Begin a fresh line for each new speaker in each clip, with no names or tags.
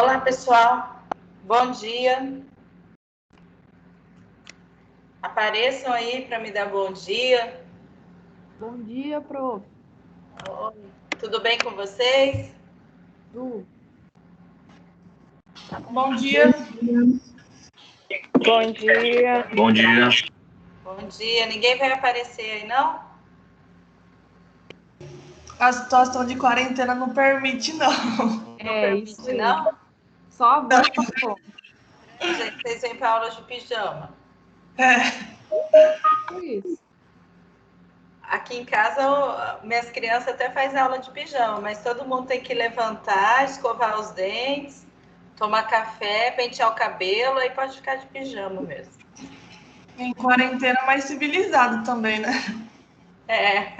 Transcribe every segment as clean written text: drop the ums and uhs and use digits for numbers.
Olá, pessoal. Bom dia. Apareçam aí para me dar bom dia.
Bom dia, prof.
Oi. Tudo bem com vocês?
Bom dia.
Bom dia.
Bom dia.
Bom dia. Ninguém vai aparecer aí, não?
A situação de quarentena não permite, não.
Não permite,
Isso aí.
não?
Só a voz tá bom.
Gente, vocês vêm para aula de pijama.
Isso.
Aqui em casa, minhas crianças até fazem aula de pijama, mas todo mundo tem que levantar, escovar os dentes, tomar café, pentear o cabelo, aí pode ficar de pijama mesmo.
Em quarentena mais civilizado também, né?
É.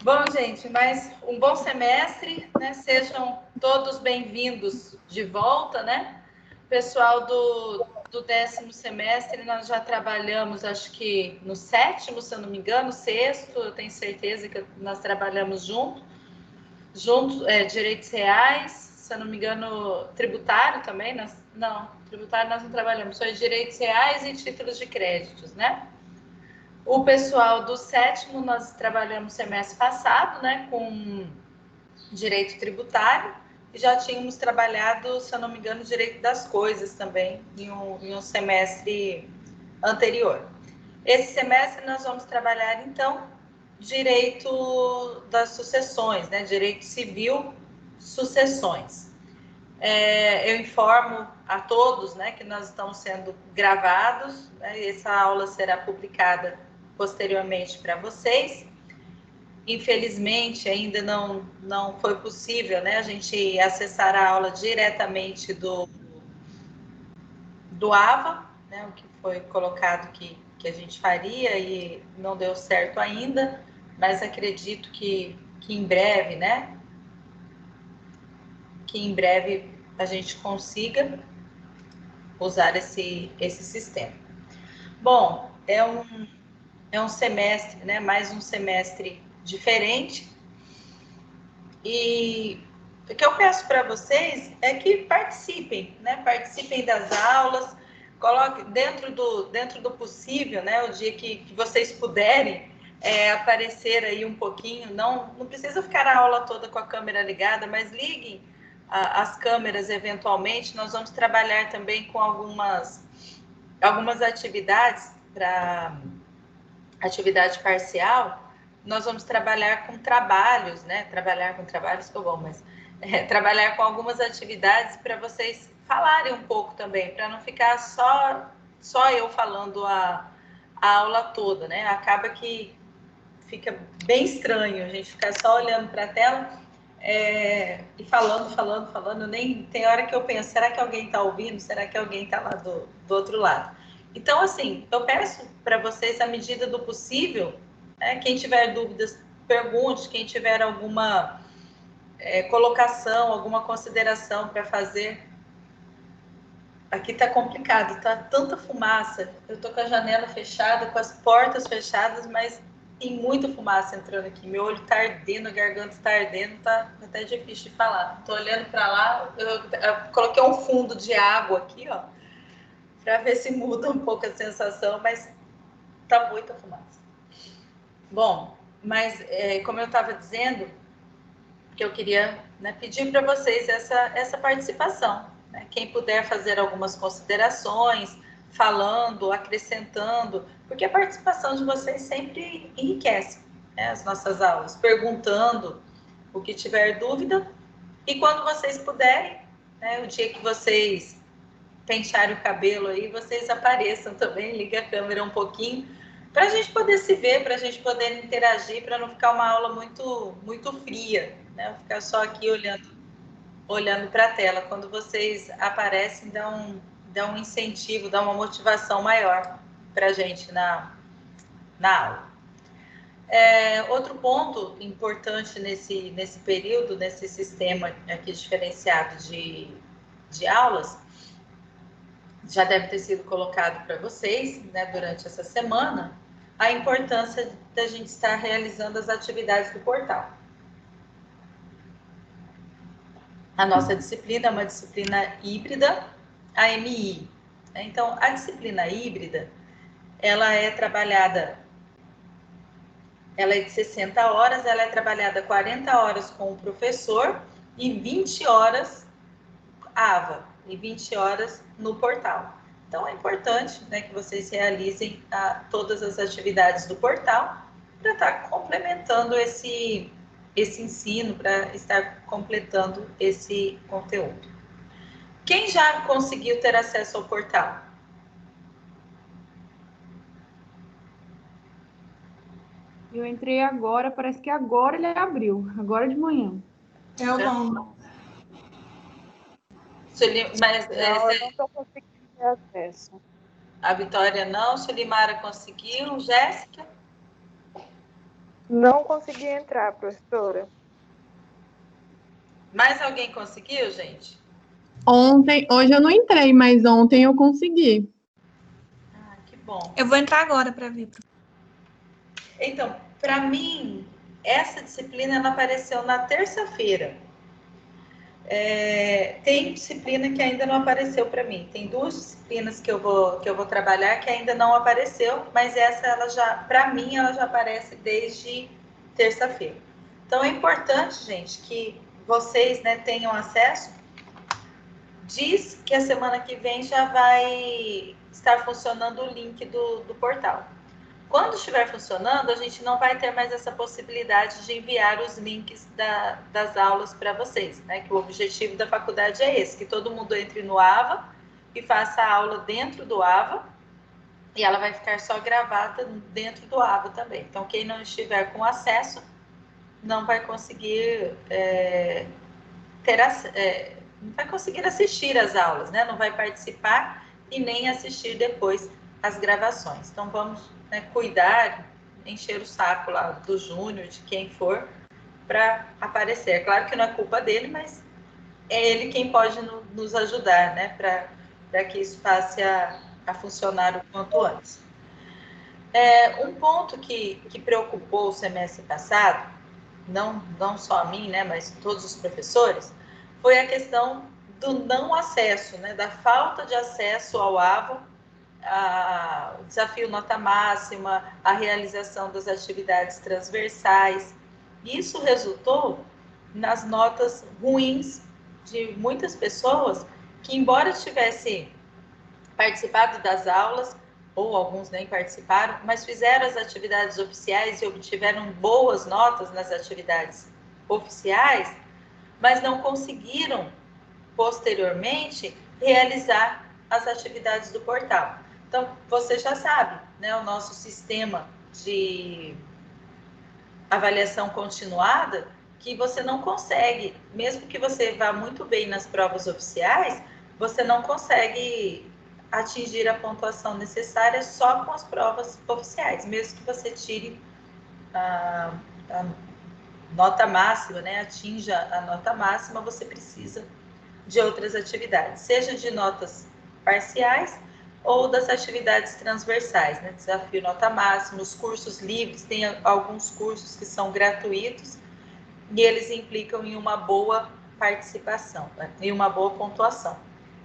Bom, gente, mais um bom semestre, né? Sejam todos bem-vindos de volta, né? Pessoal do 10º semestre, nós já trabalhamos, acho que no 7º, se eu não me engano, 6º, eu tenho certeza que nós trabalhamos juntos, direitos reais, se eu não me engano, tributário também, tributário nós não trabalhamos, só direitos reais e títulos de créditos, né? O pessoal do 7º, nós trabalhamos semestre passado, né, com direito tributário, e já tínhamos trabalhado, se eu não me engano, direito das coisas também, em um semestre anterior. Esse semestre nós vamos trabalhar, então, direito das sucessões, né, direito civil, sucessões. Eu informo a todos, né, que nós estamos sendo gravados, né, essa aula será publicada posteriormente para vocês. Infelizmente, ainda não foi possível, né, a gente acessar a aula diretamente do AVA, né, o que foi colocado que a gente faria e não deu certo ainda, mas acredito que em breve, né, que em breve a gente consiga usar esse sistema. Bom, é um semestre, né? Mais um semestre diferente. E o que eu peço para vocês é que participem, né? Participem das aulas, coloque dentro do possível, né? O dia que vocês puderem aparecer aí um pouquinho, não precisa ficar a aula toda com a câmera ligada, mas liguem as câmeras eventualmente. Nós vamos trabalhar também com algumas atividades para atividade parcial. Nós vamos trabalhar com trabalhos, né? Trabalhar com trabalhos ficou bom, mas trabalhar com algumas atividades para vocês falarem um pouco também, para não ficar só eu falando a aula toda, né? Acaba que fica bem estranho a gente ficar só olhando para a tela e falando. Nem tem hora que eu penso, será que alguém está ouvindo? Será que alguém está lá do outro lado? Então, assim, eu peço para vocês, à medida do possível, quem tiver dúvidas, pergunte, quem tiver alguma colocação, alguma consideração para fazer. Aqui está complicado, tá tanta fumaça. Eu estou com a janela fechada, com as portas fechadas, mas tem muita fumaça entrando aqui. Meu olho está ardendo, a garganta está ardendo, tá até difícil de falar. Estou olhando para lá, eu coloquei um fundo de água aqui, ó, para ver se muda um pouco a sensação, mas tá muita fumaça. Bom, mas como eu estava dizendo, que eu queria, né, pedir para vocês essa participação, né? Quem puder fazer algumas considerações, falando, acrescentando, porque a participação de vocês sempre enriquece, né, as nossas aulas, perguntando o que tiver dúvida, e quando vocês puderem, né, o dia que vocês pentearem o cabelo aí, vocês apareçam também, liga a câmera um pouquinho, para a gente poder se ver, para a gente poder interagir, para não ficar uma aula muito fria, né? Ficar só aqui olhando para a tela. Quando vocês aparecem, dá um incentivo, dá uma motivação maior para a gente na aula. Outro ponto importante nesse período, nesse sistema aqui diferenciado de aulas, já deve ter sido colocado para vocês, né, durante essa semana, a importância da gente estar realizando as atividades do portal. A nossa disciplina é uma disciplina híbrida, AMI. Então, a disciplina híbrida, ela é trabalhada, ela é de 60 horas, ela é trabalhada 40 horas com o professor e 20 horas AVA e 20 horas no portal. Então, é importante, né, que vocês realizem todas as atividades do portal para estar complementando esse ensino, para estar completando esse conteúdo. Quem já conseguiu ter acesso ao portal?
Eu entrei agora, parece que agora ele abriu, agora de manhã.
Eu não.
Mas
Não, eu não estou conseguindo ter acesso.
a Vitória não, Sulimara conseguiu, Jéssica?
Não consegui entrar, professora.
Mais alguém conseguiu, gente?
Hoje eu não entrei, mas ontem eu consegui.
Ah, que bom.
Eu vou entrar agora para ver.
Então, para mim, essa disciplina ela apareceu na terça-feira. Tem disciplina que ainda não apareceu para mim. Tem 2 disciplinas que eu vou trabalhar que ainda não apareceu, mas essa ela já, para mim, ela já aparece desde terça-feira. Então é importante, gente, que vocês, né, tenham acesso. Diz que a semana que vem já vai estar funcionando o link do portal. Quando estiver funcionando, a gente não vai ter mais essa possibilidade de enviar os links das aulas para vocês, né? Que o objetivo da faculdade é esse, que todo mundo entre no AVA e faça a aula dentro do AVA, e ela vai ficar só gravada dentro do AVA também. Então, quem não estiver com acesso, não vai conseguir não vai conseguir assistir às aulas, né? Não vai participar e nem assistir depois as gravações. Então, vamos, né, cuidar, encher o saco lá do Júnior, de quem for, para aparecer. É claro que não é culpa dele, mas é ele quem pode nos ajudar, né? Para que isso passe a funcionar o quanto antes. Um ponto que preocupou o semestre passado, não só a mim, né, mas todos os professores, foi a questão do não acesso, né, da falta de acesso ao AVA, o desafio nota máxima, a realização das atividades transversais. Isso resultou nas notas ruins de muitas pessoas que, embora tivessem participado das aulas, ou alguns nem participaram, mas fizeram as atividades oficiais e obtiveram boas notas nas atividades oficiais, mas não conseguiram, posteriormente, realizar as atividades do portal. Então, você já sabe, né, o nosso sistema de avaliação continuada, que você não consegue, mesmo que você vá muito bem nas provas oficiais, você não consegue atingir a pontuação necessária só com as provas oficiais, mesmo que você tire a nota máxima, né, atinja a nota máxima, você precisa de outras atividades, seja de notas parciais ou das atividades transversais, né? Desafio nota máxima, os cursos livres, tem alguns cursos que são gratuitos e eles implicam em uma boa participação, né? E uma boa pontuação.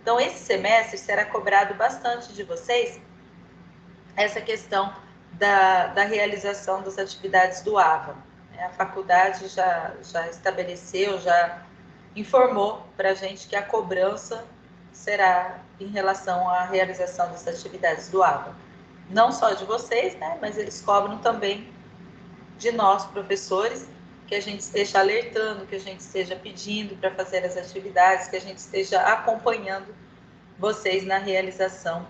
Então, esse semestre será cobrado bastante de vocês essa questão da realização das atividades do AVA. A faculdade já estabeleceu, já informou para a gente que a cobrança será em relação à realização das atividades do AVA. Não só de vocês, né, mas eles cobram também de nós, professores, que a gente esteja alertando, que a gente esteja pedindo para fazer as atividades, que a gente esteja acompanhando vocês na realização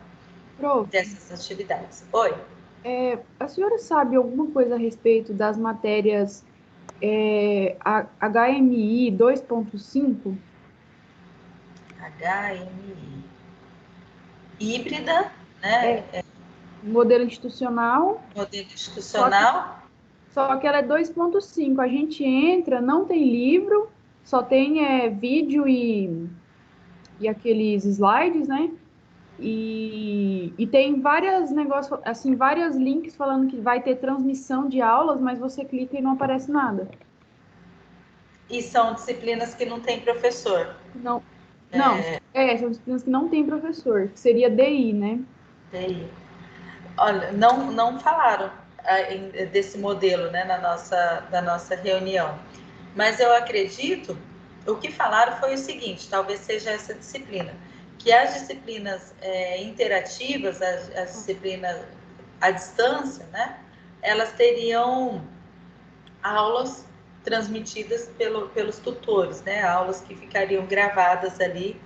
dessas atividades. Oi?
A senhora sabe alguma coisa a respeito das matérias HMI 2.5?
HMI. Híbrida, né?
Modelo institucional.
Modelo institucional.
Só que ela é 2.5. A gente entra, não tem livro, só tem vídeo e aqueles slides, né? E tem vários negócios, assim, vários links falando que vai ter transmissão de aulas, mas você clica e não aparece nada.
E são disciplinas que não tem professor.
Não, são disciplinas que não tem professor, que seria DI, né?
DI. Olha, não falaram desse modelo, né, na nossa reunião. Mas eu acredito, o que falaram foi o seguinte, talvez seja essa disciplina, que as disciplinas interativas, as disciplinas à distância, né, elas teriam aulas transmitidas pelos tutores, né, aulas que ficariam gravadas ali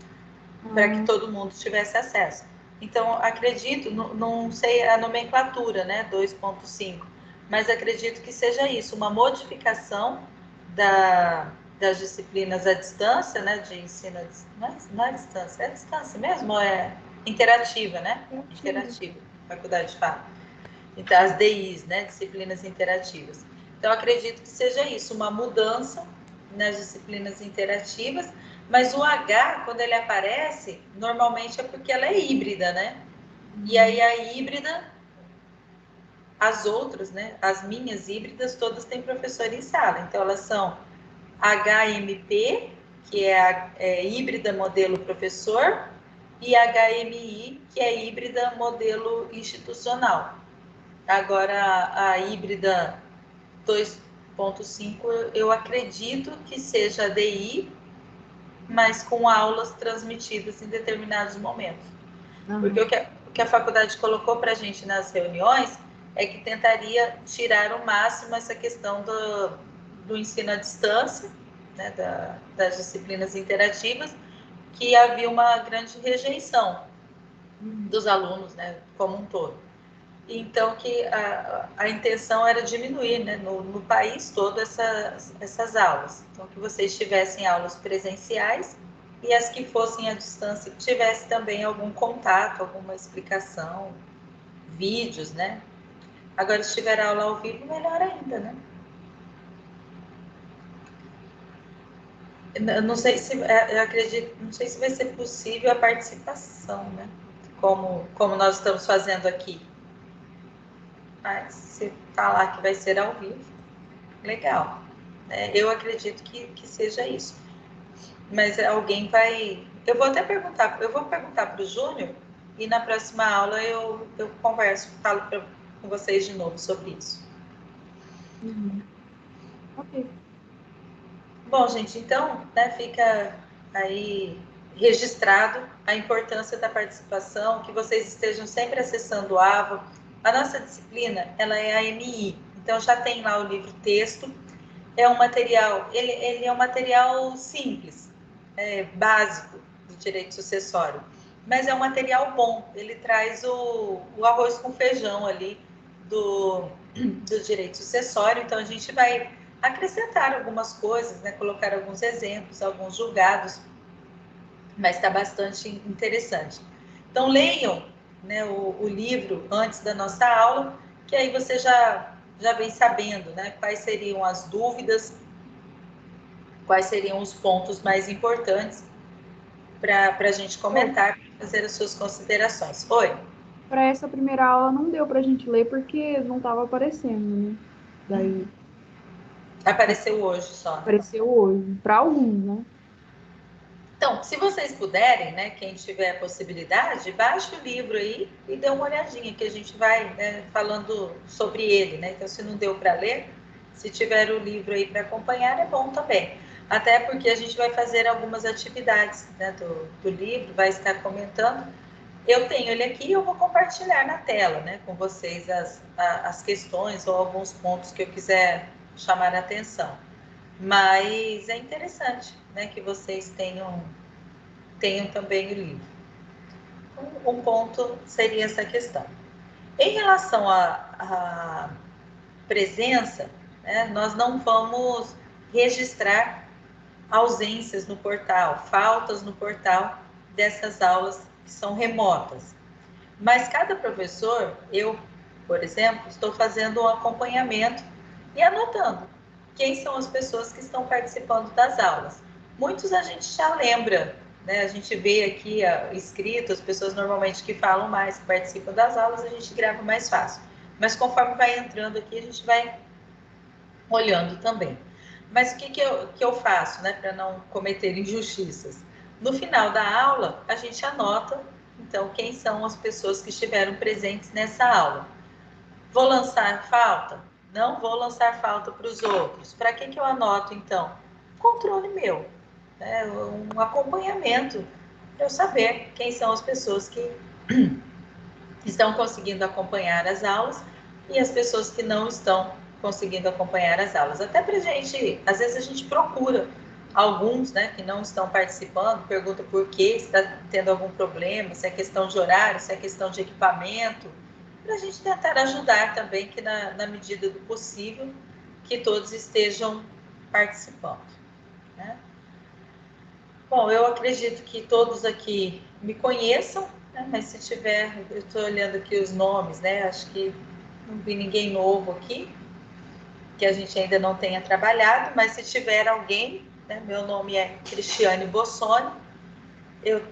para que todo mundo tivesse acesso. Então, acredito, não sei a nomenclatura, né, 2.5, mas acredito que seja isso, uma modificação das disciplinas à distância, né, de ensino, não é distância, é distância mesmo, ou é interativa, né? Interativa, faculdade fala. Então, as DIs, né, disciplinas interativas. Então, acredito que seja isso, uma mudança nas disciplinas interativas, mas o H, quando ele aparece, normalmente é porque ela é híbrida, né? E aí a híbrida, as outras, né? As minhas híbridas, todas têm professor em sala. Então, elas são HMP, que é híbrida modelo professor, e HMI, que é híbrida modelo institucional. Agora, a híbrida 2.5, eu acredito que seja a DI, mas com aulas transmitidas em determinados momentos. Porque o que a faculdade colocou para a gente nas reuniões é que tentaria tirar ao máximo essa questão do ensino à distância, né, das disciplinas interativas, que havia uma grande rejeição dos alunos, né, como um todo. Então, que a intenção era diminuir, né, no país todo essas aulas. Então, que vocês tivessem aulas presenciais e as que fossem à distância, que tivesse também algum contato, alguma explicação, vídeos, né? Agora, se tiver aula ao vivo, melhor ainda, né? Eu não sei se, eu acredito, não sei se vai ser possível a participação, né? Como nós estamos fazendo aqui. Mas se falar que vai ser ao vivo, legal. Eu acredito que seja isso. Mas alguém vai... Eu vou perguntar para o Júnior e na próxima aula eu converso, falo com vocês de novo sobre isso.
Ok.
Bom, gente, então, né, fica aí registrado a importância da participação, que vocês estejam sempre acessando o AVA. A nossa disciplina, ela é a MI, então já tem lá o livro texto. É um material, ele é um material simples, básico do direito sucessório, mas é um material bom, ele traz o arroz com feijão ali do direito sucessório, então a gente vai acrescentar algumas coisas, né, colocar alguns exemplos, alguns julgados, mas está bastante interessante. Então leiam, né, o livro antes da nossa aula, que aí você já vem sabendo, né, quais seriam as dúvidas, quais seriam os pontos mais importantes para a gente comentar, fazer as suas considerações. Oi?
Para essa primeira aula não deu para a gente ler porque não estava aparecendo, né? Daí
Apareceu hoje só.
apareceu hoje, para alguns, né?
Então, se vocês puderem, né, quem tiver a possibilidade, baixe o livro aí e dê uma olhadinha, que a gente vai, né, falando sobre ele, né? Então, se não deu para ler, se tiver o livro aí para acompanhar, é bom também. Até porque a gente vai fazer algumas atividades, né, do livro, vai estar comentando. Eu tenho ele aqui e eu vou compartilhar na tela, né, com vocês as questões ou alguns pontos que eu quiser chamar a atenção. Mas é interessante, né, que vocês tenham também o livro. Um ponto seria essa questão. Em relação à presença, né, nós não vamos registrar ausências no portal, faltas no portal dessas aulas que são remotas. Mas cada professor, eu, por exemplo, estou fazendo um acompanhamento e anotando quem são as pessoas que estão participando das aulas. Muitos a gente já lembra, né? A gente vê aqui escrito, as pessoas normalmente que falam mais, que participam das aulas, a gente grava mais fácil. Mas conforme vai entrando aqui, a gente vai olhando também. Mas o que eu faço, né, para não cometer injustiças? No final da aula, a gente anota, então, quem são as pessoas que estiveram presentes nessa aula. Vou lançar falta? Não vou lançar falta para os outros. Para que eu anoto, então? Controle meu, né? Um acompanhamento, para eu saber quem são as pessoas que estão conseguindo acompanhar as aulas e as pessoas que não estão conseguindo acompanhar as aulas. Até para a gente, às vezes a gente procura alguns, né, que não estão participando, pergunta por quê, se está tendo algum problema, se é questão de horário, se é questão de equipamento, para a gente tentar ajudar também, que na medida do possível, que todos estejam participando, né? Bom, eu acredito que todos aqui me conheçam, né? Mas se tiver, eu estou olhando aqui os nomes, né? Acho que não vi ninguém novo aqui, que a gente ainda não tenha trabalhado, mas se tiver alguém, né? Meu nome é Cristiane Bossoni, eu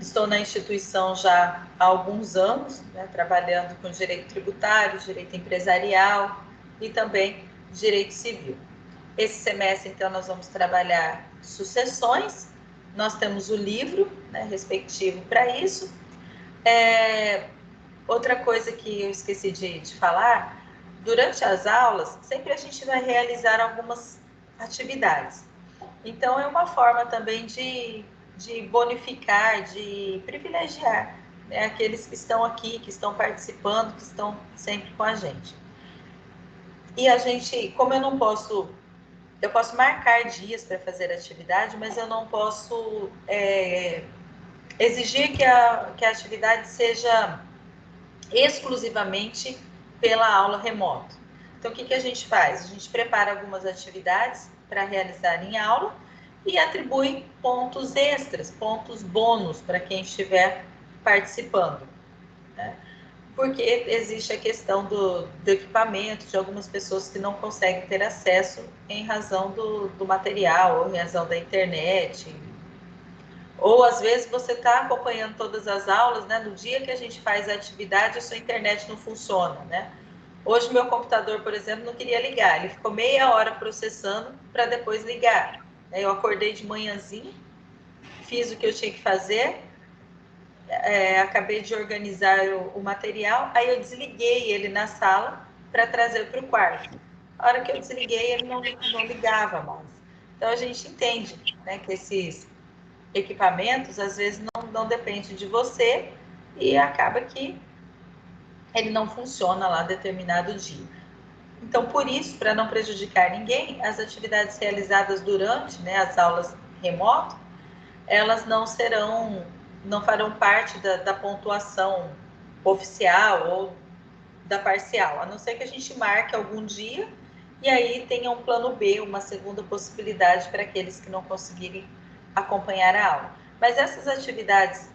estou na instituição já há alguns anos, né? Trabalhando com direito tributário, direito empresarial e também direito civil. Esse semestre, então, nós vamos trabalhar sucessões. Nós temos o livro, né, respectivo para isso. Outra coisa que eu esqueci de falar, durante as aulas, sempre a gente vai realizar algumas atividades. Então, é uma forma também de bonificar, de privilegiar, né, aqueles que estão aqui, que estão participando, que estão sempre com a gente. E a gente, como eu posso marcar dias para fazer atividade, mas eu não posso exigir que a atividade seja exclusivamente pela aula remota. Então, o que a gente faz? A gente prepara algumas atividades para realizar em aula e atribui pontos extras, pontos bônus para quem estiver participando, né? Porque existe a questão do equipamento, de algumas pessoas que não conseguem ter acesso em razão do material, ou em razão da internet. Ou, às vezes, você está acompanhando todas as aulas, né? No dia que a gente faz a atividade, a sua internet não funciona, né? Hoje, meu computador, por exemplo, não queria ligar. Ele ficou meia hora processando para depois ligar. Eu acordei de manhãzinha, fiz o que eu tinha que fazer, acabei de organizar o material, aí eu desliguei ele na sala para trazer para o quarto. A hora que eu desliguei, ele não ligava mais. Então, a gente entende, né, que esses equipamentos, às vezes, não depende de você e acaba que ele não funciona lá determinado dia. Então, por isso, para não prejudicar ninguém, as atividades realizadas durante, né, as aulas remotas, elas não farão parte da pontuação oficial ou da parcial, a não ser que a gente marque algum dia e aí tenha um plano B, uma segunda possibilidade para aqueles que não conseguirem acompanhar a aula. Mas essas atividades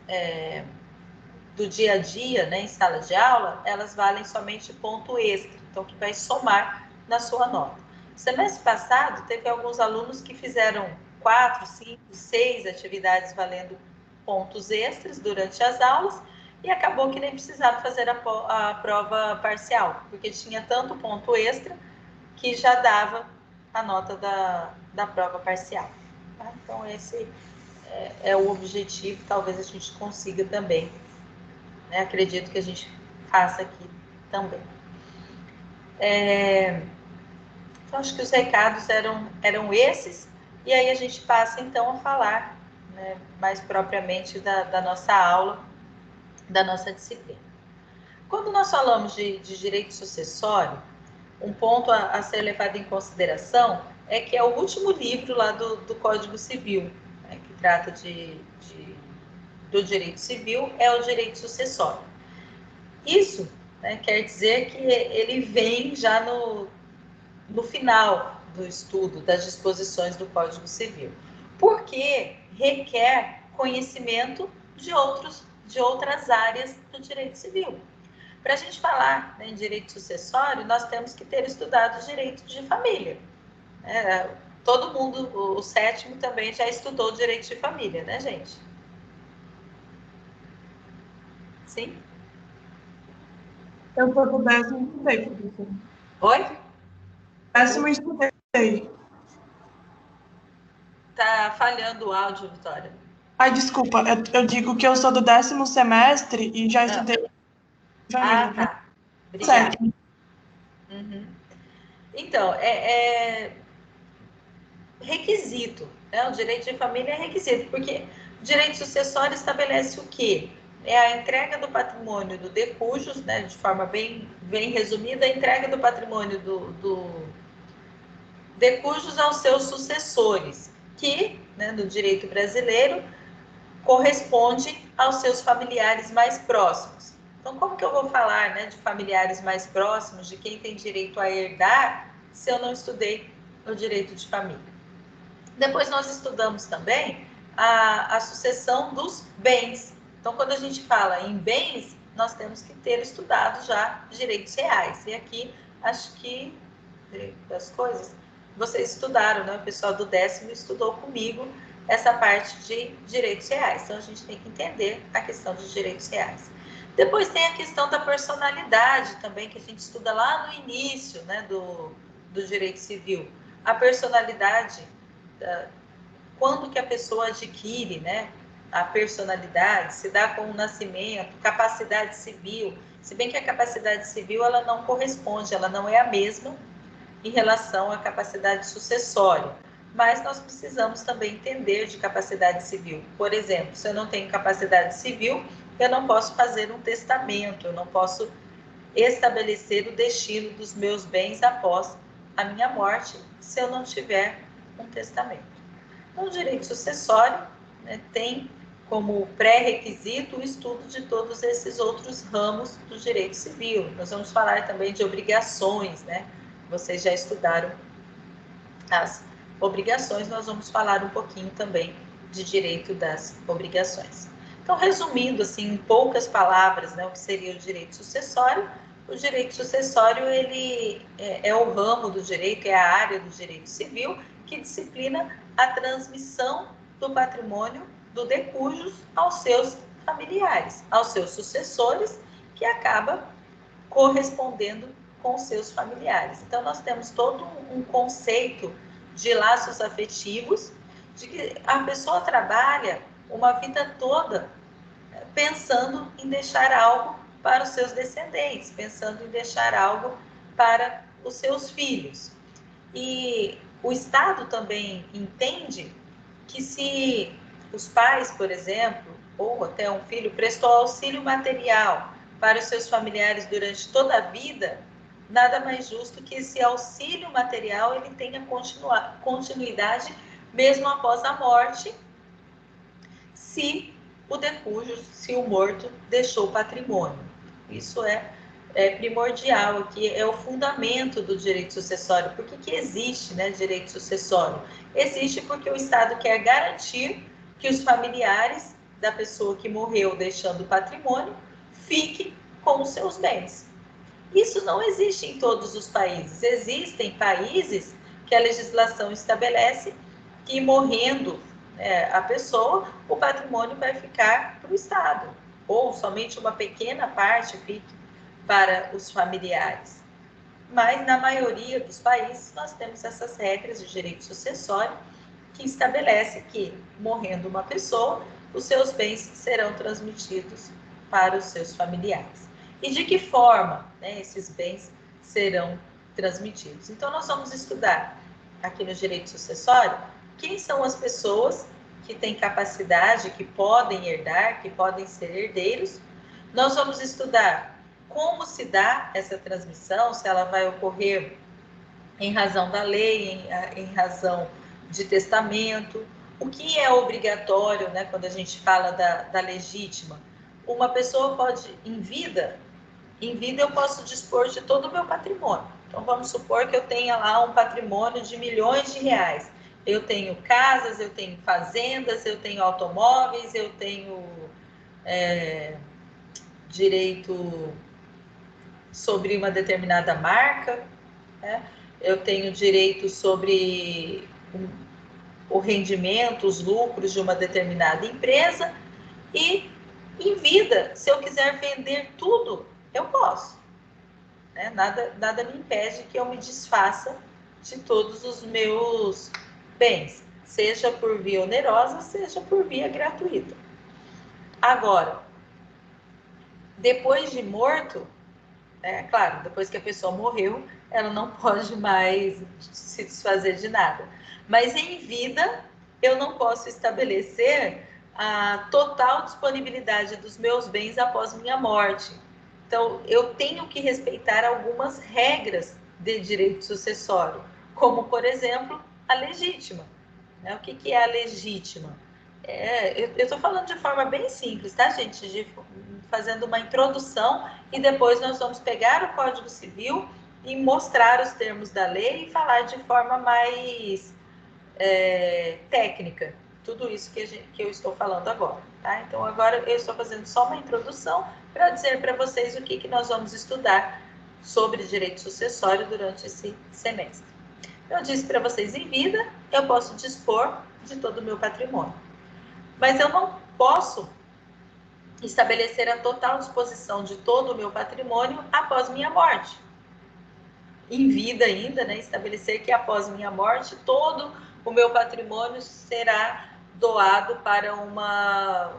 do dia a dia, né, em sala de aula, elas valem somente ponto extra, então que vai somar na sua nota. Semestre passado, teve alguns alunos que fizeram 4, 5, 6 atividades valendo pontos extras durante as aulas e acabou que nem precisava fazer a prova parcial, porque tinha tanto ponto extra que já dava a nota da prova parcial. Tá? Então, esse é o objetivo, talvez a gente consiga também, né? Acredito que a gente faça aqui também. Então, acho que os recados eram esses, e aí a gente passa, então, a falar, né, mais propriamente da nossa aula, da nossa disciplina. Quando nós falamos de direito sucessório, um ponto a ser levado em consideração é que é o último livro lá do Código Civil, né, que trata do direito civil, é o direito sucessório. Isso, né, quer dizer que ele vem já no final do estudo das disposições do Código Civil, porque requer conhecimento de outras áreas do direito civil. Para a gente falar, né, em direito sucessório, nós temos que ter estudado direito de família. Todo mundo, o sétimo também já estudou direito de família, né, gente? Sim?
Eu fui pro 10º estudei, professor.
Oi?
10º estudei.
tá falhando o áudio, Vitória.
Ai, desculpa, eu digo que eu sou do 10º semestre e já estudei família.
Tá. Obrigada.
Certo.
Uhum. Então, requisito, né? O direito de família é requisito, porque o direito sucessório estabelece o quê? É a entrega do patrimônio do de cujos, né? De forma bem resumida, a entrega do patrimônio do de cujos aos seus sucessores, que, né, no direito brasileiro, corresponde aos seus familiares mais próximos. Então, como que eu vou falar, né, de familiares mais próximos, de quem tem direito a herdar, se eu não estudei o direito de família? Depois nós estudamos também a sucessão dos bens. Então, quando a gente fala em bens, nós temos que ter estudado já direitos reais. E aqui, acho que das coisas, vocês estudaram, né? O pessoal do 10º estudou comigo essa parte de direitos reais. Então, a gente tem que entender a questão dos direitos reais. Depois tem a questão da personalidade também, que a gente estuda lá no início, né, do direito civil. A personalidade, quando que a pessoa adquire, né, a personalidade, se dá com o nascimento, capacidade civil, se bem que a capacidade civil ela não corresponde, ela não é a mesma em relação à capacidade sucessória, mas nós precisamos também entender de capacidade civil. Por exemplo, se eu não tenho capacidade civil, eu não posso fazer um testamento, eu não posso estabelecer o destino dos meus bens após a minha morte, se eu não tiver um testamento. Então, o direito sucessório, né, tem como pré-requisito o estudo de todos esses outros ramos do direito civil. Nós vamos falar também de obrigações, né? Vocês já estudaram as obrigações, nós vamos falar um pouquinho também de direito das obrigações. Então, resumindo assim, em poucas palavras, né, o que seria o direito sucessório. O direito sucessório, ele é o ramo do direito, é a área do direito civil que disciplina a transmissão do patrimônio do de cujos aos seus familiares, aos seus sucessores, que acaba correspondendo com seus familiares. Então, nós temos todo um conceito de laços afetivos, de que a pessoa trabalha uma vida toda pensando em deixar algo para os seus descendentes, pensando em deixar algo para os seus filhos. E o Estado também entende que se os pais, por exemplo, ou até um filho, prestou auxílio material para os seus familiares durante toda a vida, nada mais justo que esse auxílio material ele tenha continuidade mesmo após a morte, se o de cujo, se o morto deixou patrimônio. Isso é primordial aqui, é o fundamento do direito sucessório. Por que existe, né, direito sucessório? Existe porque o Estado quer garantir que os familiares da pessoa que morreu deixando patrimônio fiquem com os seus bens. Isso não existe em todos os países. Existem países que a legislação estabelece que, morrendo a pessoa, o patrimônio vai ficar para o Estado, ou somente uma pequena parte fique para os familiares. Mas, na maioria dos países, nós temos essas regras de direito sucessório que estabelece que, morrendo uma pessoa, os seus bens serão transmitidos para os seus familiares. E de que forma, né, esses bens serão transmitidos? Então, nós vamos estudar aqui no direito sucessório quem são as pessoas que têm capacidade, que podem herdar, que podem ser herdeiros. Nós vamos estudar como se dá essa transmissão, se ela vai ocorrer em razão da lei, em razão de testamento, o que é obrigatório, né, quando a gente fala da legítima. Uma pessoa pode, em vida eu posso dispor de todo o meu patrimônio. Então, vamos supor que eu tenha lá um patrimônio de milhões de reais. Eu tenho casas, eu tenho fazendas, eu tenho automóveis, eu tenho direito sobre uma determinada marca, né? Eu tenho direito sobre o rendimento, os lucros de uma determinada empresa, e em vida, se eu quiser vender tudo, eu posso. Né? Nada me impede que eu me desfaça de todos os meus bens. seja por via onerosa, seja por via gratuita. Agora, depois de morto, claro, depois que a pessoa morreu, ela não pode mais se desfazer de nada. Mas em vida, eu não posso estabelecer a total disponibilidade dos meus bens após minha morte. Então, eu tenho que respeitar algumas regras de direito sucessório, como, por exemplo, a legítima. O que é a legítima? Eu estou falando de forma bem simples, tá, gente? Fazendo uma introdução e depois nós vamos pegar o Código Civil e mostrar os termos da lei e falar de forma mais técnica, tudo isso que eu estou falando agora, tá? Então, agora eu estou fazendo só uma introdução para dizer para vocês o que nós vamos estudar sobre direito sucessório durante esse semestre. Eu disse para vocês, em vida, eu posso dispor de todo o meu patrimônio. Mas eu não posso estabelecer a total disposição de todo o meu patrimônio após minha morte. Em vida ainda, né? Estabelecer que após minha morte, todo o meu patrimônio será doado para uma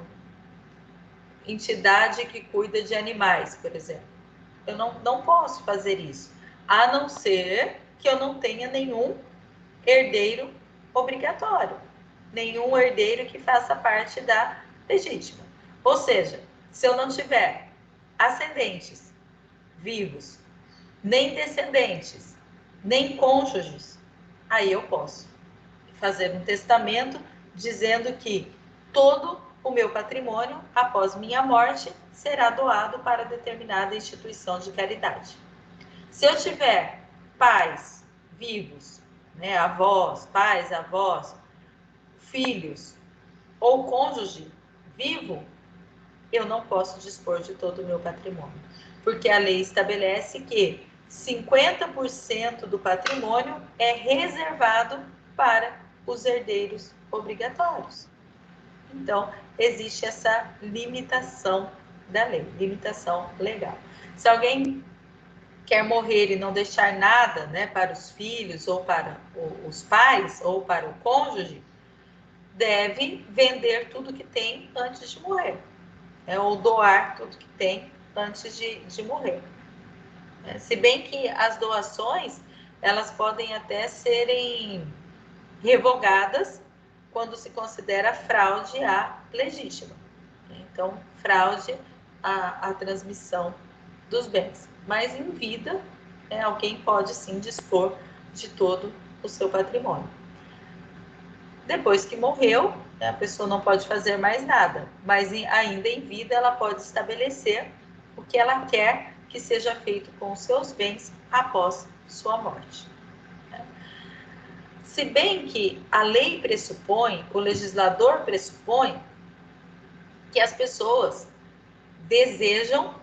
entidade que cuida de animais, por exemplo. Eu não posso fazer isso, a não ser que eu não tenha nenhum herdeiro obrigatório, nenhum herdeiro que faça parte da legítima. Ou seja, se eu não tiver ascendentes vivos, nem descendentes, nem cônjuges, aí eu posso fazer um testamento dizendo que todo o meu patrimônio, após minha morte, será doado para determinada instituição de caridade. Se eu tiver pais vivos, né, avós, pais, avós, filhos ou cônjuge vivo, eu não posso dispor de todo o meu patrimônio, porque a lei estabelece que 50% do patrimônio é reservado para os herdeiros obrigatórios. Então, existe essa limitação da lei, limitação legal. Se alguém quer morrer e não deixar nada, né, para os filhos ou para os pais ou para o cônjuge, deve vender tudo que tem antes de morrer, ou doar tudo que tem antes de morrer. Se bem que as doações, elas podem até serem revogadas quando se considera fraude à legítima. Então, fraude à transmissão dos bens. Mas em vida, alguém pode sim dispor de todo o seu patrimônio. Depois que morreu, a pessoa não pode fazer mais nada, mas ainda em vida ela pode estabelecer o que ela quer que seja feito com os seus bens após sua morte. Se bem que a lei pressupõe, o legislador pressupõe, que as pessoas desejam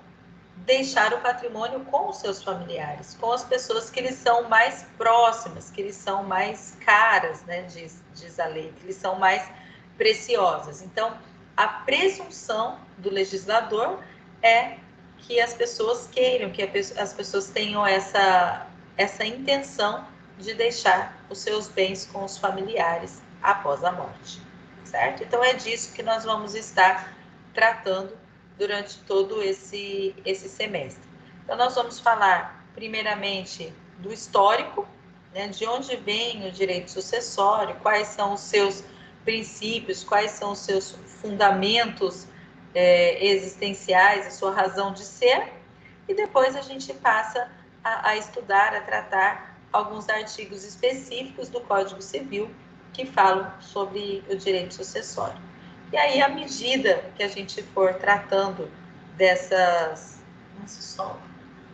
deixar o patrimônio com os seus familiares, com as pessoas que lhes são mais próximas, que lhes são mais caras, né, diz a lei, que lhes são mais preciosas. Então, a presunção do legislador é que as pessoas queiram, que as pessoas tenham essa intenção de deixar os seus bens com os familiares após a morte, certo? Então, é disso que nós vamos estar tratando durante todo esse semestre. Então, nós vamos falar, primeiramente, do histórico, né, de onde vem o direito sucessório, quais são os seus princípios, quais são os seus fundamentos existenciais, a sua razão de ser, e depois a gente passa a estudar, a tratar alguns artigos específicos do Código Civil que falam sobre o direito sucessório. E aí, à medida que a gente for tratando dessas... Nossa,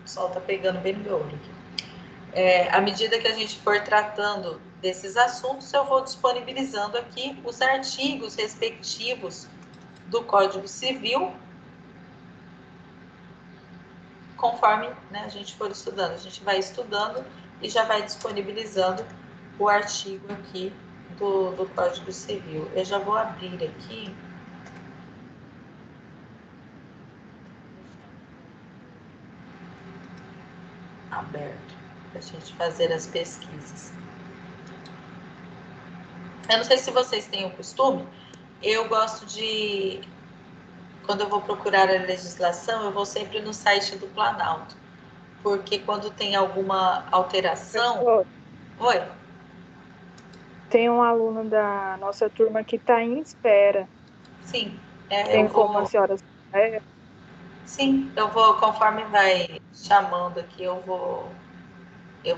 o sol tá pegando bem no meu olho aqui. À medida que a gente for tratando desses assuntos, eu vou disponibilizando aqui os artigos respectivos do Código Civil, conforme, né, a gente for estudando. A gente vai estudando e já vai disponibilizando o artigo aqui do Código Civil. Eu já vou abrir aqui. Aberto, para a gente fazer as pesquisas. Eu não sei se vocês têm o costume, eu gosto de, quando eu vou procurar a legislação, eu vou sempre no site do Planalto, porque quando tem alguma alteração...
Professor,
Oi?
tem um aluno da nossa turma que está em espera.
Sim, eu
Tem como a
vou...
senhora...
Sim, eu vou, conforme vai chamando aqui, eu vou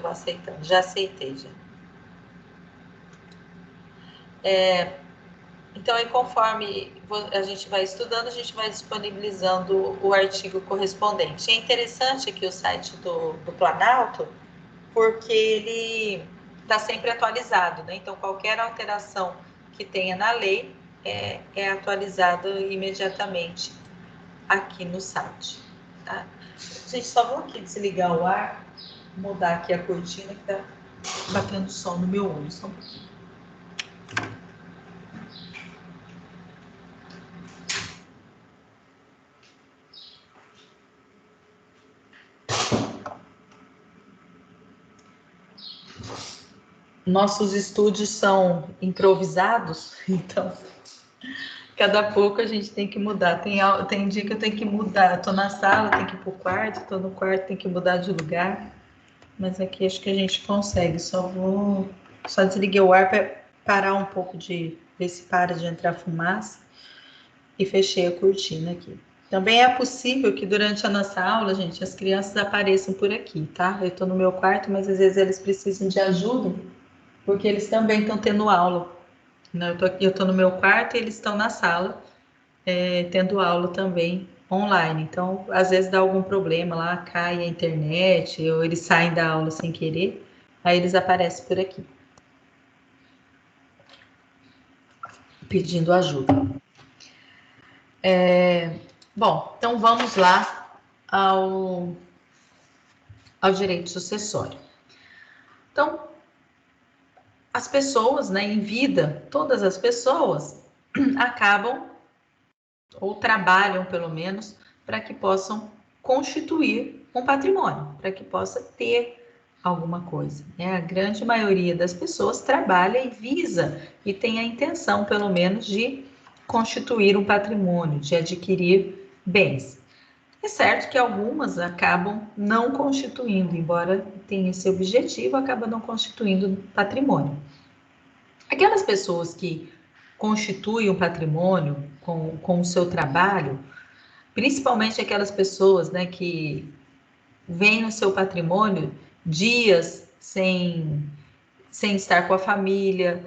aceitando. Já aceitei, já. Então, aí, conforme a gente vai estudando, a gente vai disponibilizando o artigo correspondente. É interessante aqui o site do Planalto, porque ele está sempre atualizado, né? Então, qualquer alteração que tenha na lei é atualizada imediatamente aqui no site, tá? Gente, só vou aqui desligar o ar, mudar aqui a cortina que tá batendo sol no meu olho, só um pouquinho. Nossos estúdios são improvisados, então cada pouco a gente tem que mudar. Tem dia que eu tenho que mudar, tô na sala, tenho que ir pro quarto, tô no quarto, tenho que mudar de lugar. Mas aqui acho que a gente consegue. Só desliguei o ar para parar um pouco de ver se para de entrar fumaça e fechei a cortina aqui. Também é possível que durante a nossa aula, gente, as crianças apareçam por aqui, tá? Eu tô no meu quarto, mas às vezes eles precisam de ajuda, porque eles também estão tendo aula. Eu tô no meu quarto e eles estão na sala, tendo aula também online. Então, às vezes dá algum problema lá, cai a internet, ou eles saem da aula sem querer, aí eles aparecem por aqui, pedindo ajuda. Bom, então vamos lá ao direito sucessório. Então, as pessoas, né, em vida, todas as pessoas acabam ou trabalham, pelo menos, para que possam constituir um patrimônio, para que possa ter alguma coisa, né? A grande maioria das pessoas trabalha e visa e tem a intenção, pelo menos, de constituir um patrimônio, de adquirir bens. É certo que algumas acabam não constituindo, embora tenha esse objetivo, acabam não constituindo patrimônio. Aquelas pessoas que constituem um patrimônio com o seu trabalho, principalmente aquelas pessoas, né, que veem no seu patrimônio dias sem estar com a família,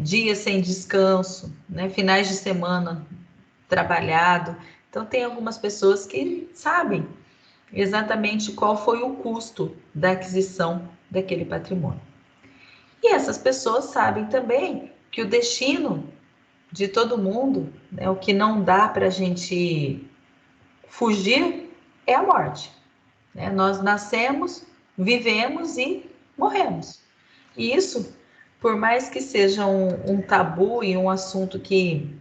dias sem descanso, né, finais de semana trabalhado. Então, tem algumas pessoas que sabem exatamente qual foi o custo da aquisição daquele patrimônio. E essas pessoas sabem também que o destino de todo mundo, né, o que não dá para a gente fugir é a morte. Né? Nós nascemos, vivemos e morremos. E isso, por mais que seja um tabu e um assunto que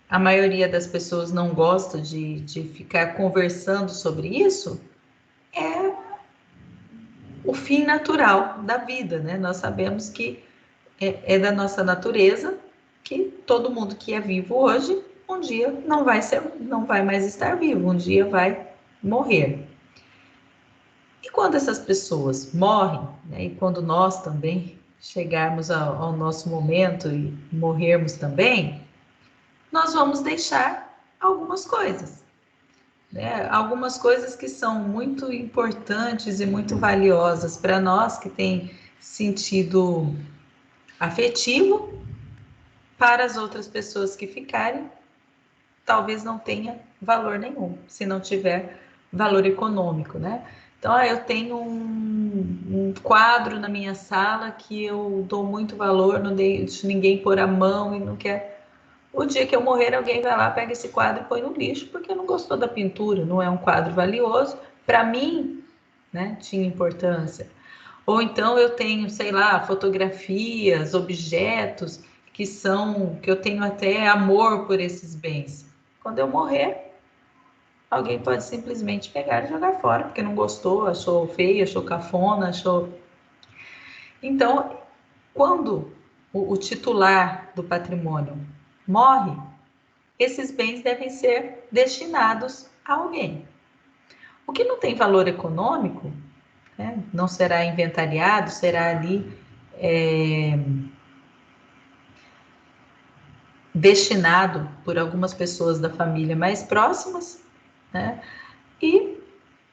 a maioria das pessoas não gosta de ficar conversando sobre isso, é o fim natural da vida, né? Nós sabemos que é da nossa natureza que todo mundo que é vivo hoje, um dia não vai mais estar vivo, um dia vai morrer. E quando essas pessoas morrem, né, e quando nós também chegarmos ao nosso momento e morrermos também, nós vamos deixar algumas coisas, né? Algumas coisas que são muito importantes e muito valiosas para nós, que tem sentido afetivo. Para as outras pessoas que ficarem, talvez não tenha valor nenhum, se não tiver valor econômico, né? Então, eu tenho um quadro na minha sala que eu dou muito valor, não deixo ninguém pôr a mão e não quer. O dia que eu morrer, alguém vai lá, pega esse quadro e põe no lixo, porque não gostou da pintura, não é um quadro valioso. Para mim, né, tinha importância. Ou então eu tenho, sei lá, fotografias, objetos que eu tenho até amor por esses bens. Quando eu morrer, alguém pode simplesmente pegar e jogar fora, porque não gostou, achou feio, achou cafona, achou. Então, quando o titular do patrimônio morre, esses bens devem ser destinados a alguém. O que não tem valor econômico, né, não será inventariado, será ali destinado por algumas pessoas da família mais próximas, né? E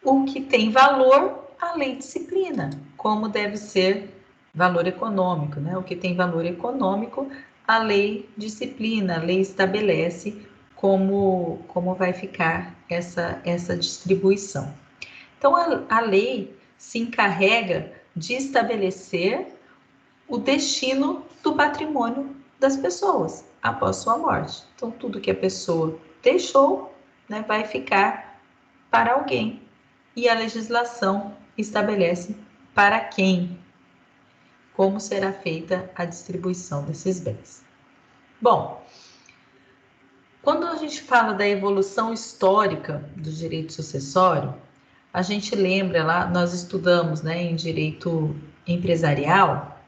o que tem valor, a lei disciplina, como deve ser valor econômico, né? O que tem valor econômico, a lei disciplina, a lei estabelece como vai ficar essa distribuição. Então, a lei se encarrega de estabelecer o destino do patrimônio das pessoas após sua morte. Então, tudo que a pessoa deixou, né, vai ficar para alguém. E a legislação estabelece para quem, como será feita a distribuição desses bens. Bom, quando a gente fala da evolução histórica do direito sucessório, a gente lembra lá, nós estudamos, né, em direito empresarial,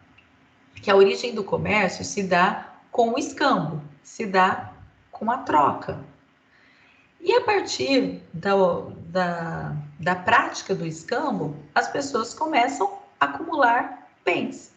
que a origem do comércio se dá com o escambo, se dá com a troca. E a partir da prática do escambo, as pessoas começam a acumular bens.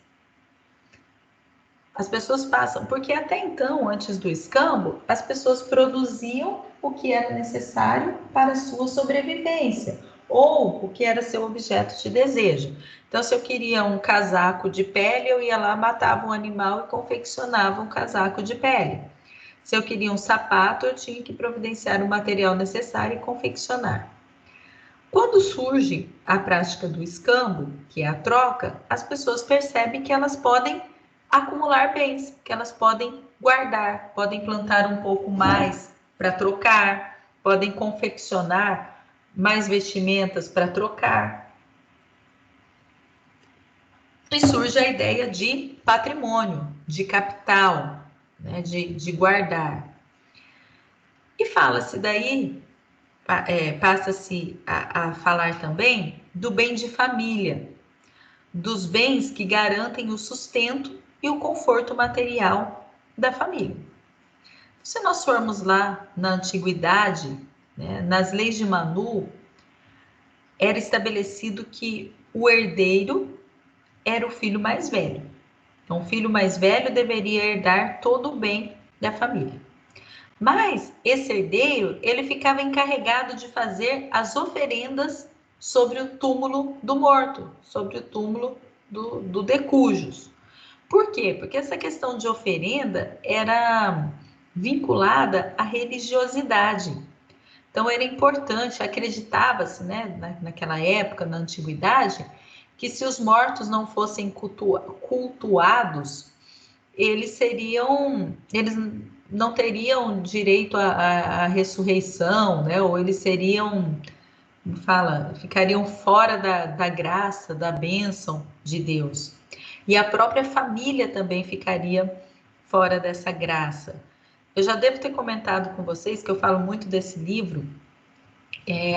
As pessoas passam, porque até então, antes do escambo, as pessoas produziam o que era necessário para a sua sobrevivência, ou o que era seu objeto de desejo. Então, se eu queria um casaco de pele, eu ia lá, matava um animal e confeccionava um casaco de pele. Se eu queria um sapato, eu tinha que providenciar o material necessário e confeccionar. Quando surge a prática do escambo, que é a troca, as pessoas percebem que elas podem acumular bens, que elas podem guardar, podem plantar um pouco mais para trocar, podem confeccionar mais vestimentas para trocar. E surge a ideia de patrimônio, de capital, né, de guardar. E fala-se daí, passa-se a falar também do bem de família, dos bens que garantem o sustento e o conforto material da família. Se nós formos lá na antiguidade, né, nas leis de Manu, era estabelecido que o herdeiro era o filho mais velho. Então, o filho mais velho deveria herdar todo o bem da família. Mas esse herdeiro, ele ficava encarregado de fazer as oferendas sobre o túmulo do morto, sobre o túmulo do decujus. Por quê? Porque essa questão de oferenda era vinculada à religiosidade. Então, era importante, acreditava-se, né, naquela época, na antiguidade, que se os mortos não fossem cultuados, eles não teriam direito à ressurreição, né? Ou eles ficariam fora da graça, da bênção de Deus. E a própria família também ficaria fora dessa graça. Eu já devo ter comentado com vocês que eu falo muito desse livro,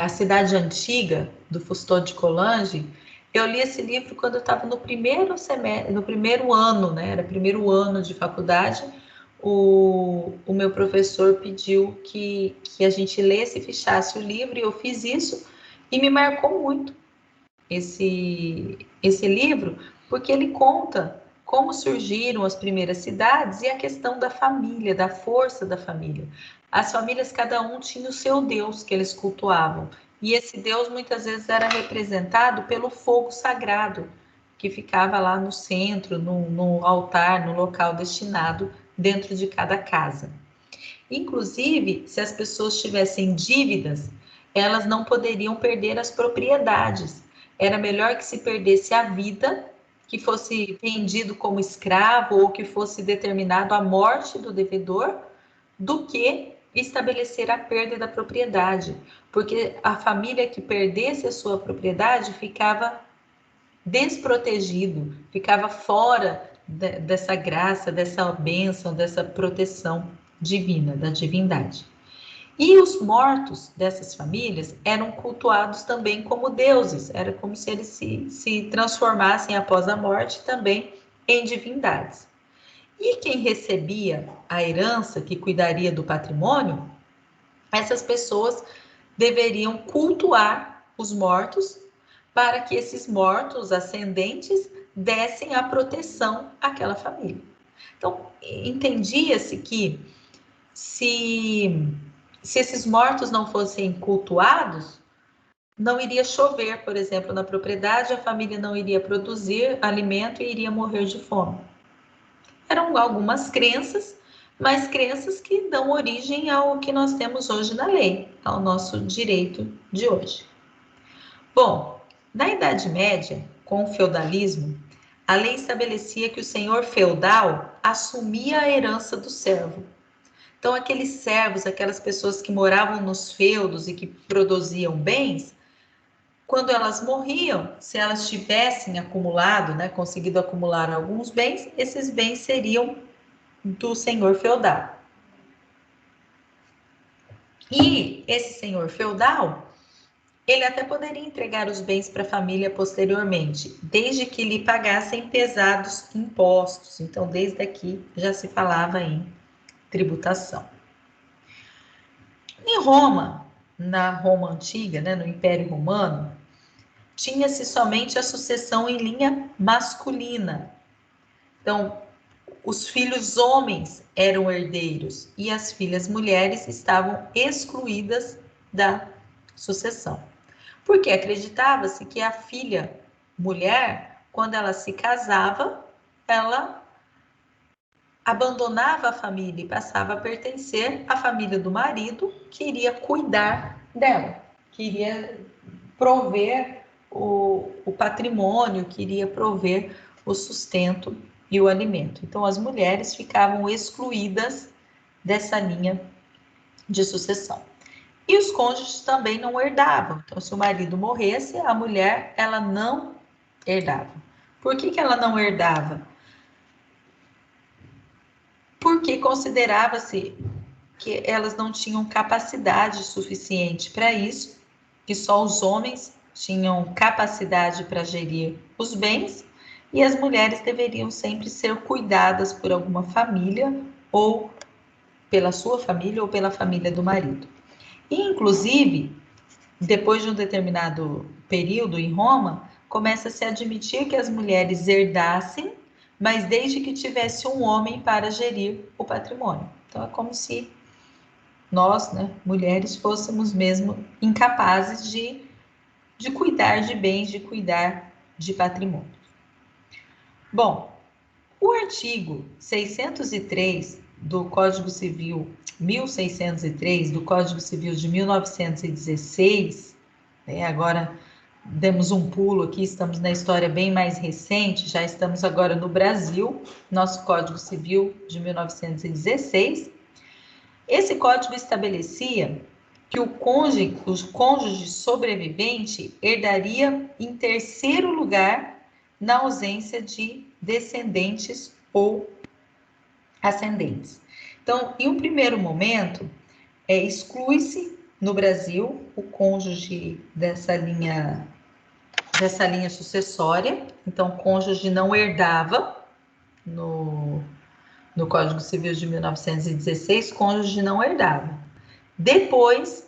A Cidade Antiga, do Fousteau de Coulanges. Eu li esse livro quando eu estava no primeiro semestre, no primeiro ano, né? Era primeiro ano de faculdade. O meu professor pediu que a gente lesse e fechasse o livro, e eu fiz isso, e me marcou muito esse livro, porque ele conta como surgiram as primeiras cidades e a questão da família, da força da família. As famílias, cada um tinha o seu Deus que eles cultuavam, e esse Deus muitas vezes era representado pelo fogo sagrado, que ficava lá no centro, no altar, no local destinado dentro de cada casa. Inclusive, se as pessoas tivessem dívidas, elas não poderiam perder as propriedades. Era melhor que se perdesse a vida, que fosse vendido como escravo ou que fosse determinado a morte do devedor, do que estabelecer a perda da propriedade, porque a família que perdesse a sua propriedade ficava desprotegido, ficava fora dessa graça, dessa bênção, dessa proteção divina, da divindade. E os mortos dessas famílias eram cultuados também como deuses, era como se eles se transformassem após a morte também em divindades. E quem recebia a herança, que cuidaria do patrimônio, essas pessoas deveriam cultuar os mortos para que esses mortos ascendentes dessem a proteção àquela família. Então, entendia-se que se esses mortos não fossem cultuados, não iria chover, por exemplo, na propriedade, a família não iria produzir alimento e iria morrer de fome. Eram algumas crenças, mas crenças que dão origem ao que nós temos hoje na lei, ao nosso direito de hoje. Bom, na Idade Média, com o feudalismo, a lei estabelecia que o senhor feudal assumia a herança do servo. Então, aqueles servos, aquelas pessoas que moravam nos feudos e que produziam bens, quando elas morriam, se elas tivessem acumulado, né, conseguido acumular alguns bens, esses bens seriam do senhor feudal. E esse senhor feudal, ele até poderia entregar os bens para a família posteriormente, desde que lhe pagassem pesados impostos. Então, desde aqui já se falava em tributação. Em Roma, na Roma antiga, né, no Império Romano, tinha-se somente a sucessão em linha masculina. Então, os filhos homens eram herdeiros e as filhas mulheres estavam excluídas da sucessão. Porque acreditava-se que a filha mulher, quando ela se casava, ela abandonava a família e passava a pertencer à família do marido, que iria cuidar dela, que iria prover o patrimônio, que iria prover o sustento e o alimento. Então, as mulheres ficavam excluídas dessa linha de sucessão. E os cônjuges também não herdavam. Então, se o marido morresse, a mulher, ela não herdava. Por que ela não herdava? Porque considerava-se que elas não tinham capacidade suficiente para isso, que só os homens tinham capacidade para gerir os bens, e as mulheres deveriam sempre ser cuidadas por alguma família, ou pela sua família, ou pela família do marido. E, inclusive, depois de um determinado período em Roma, começa-se a admitir que as mulheres herdassem, mas desde que tivesse um homem para gerir o patrimônio. Então, é como se nós, né, mulheres, fôssemos mesmo incapazes de cuidar de bens, de cuidar de patrimônio. Bom, o artigo 603 do Código Civil, 1603 do Código Civil de 1916, né, agora demos um pulo aqui, estamos na história bem mais recente, já estamos agora no Brasil, nosso Código Civil de 1916. Esse código estabelecia que o cônjuge sobrevivente herdaria em terceiro lugar na ausência de descendentes ou ascendentes. Então, em um primeiro momento, exclui-se no Brasil o cônjuge dessa linha sucessória. Então, o cônjuge não herdava no Código Civil de 1916, cônjuge não herdava. Depois,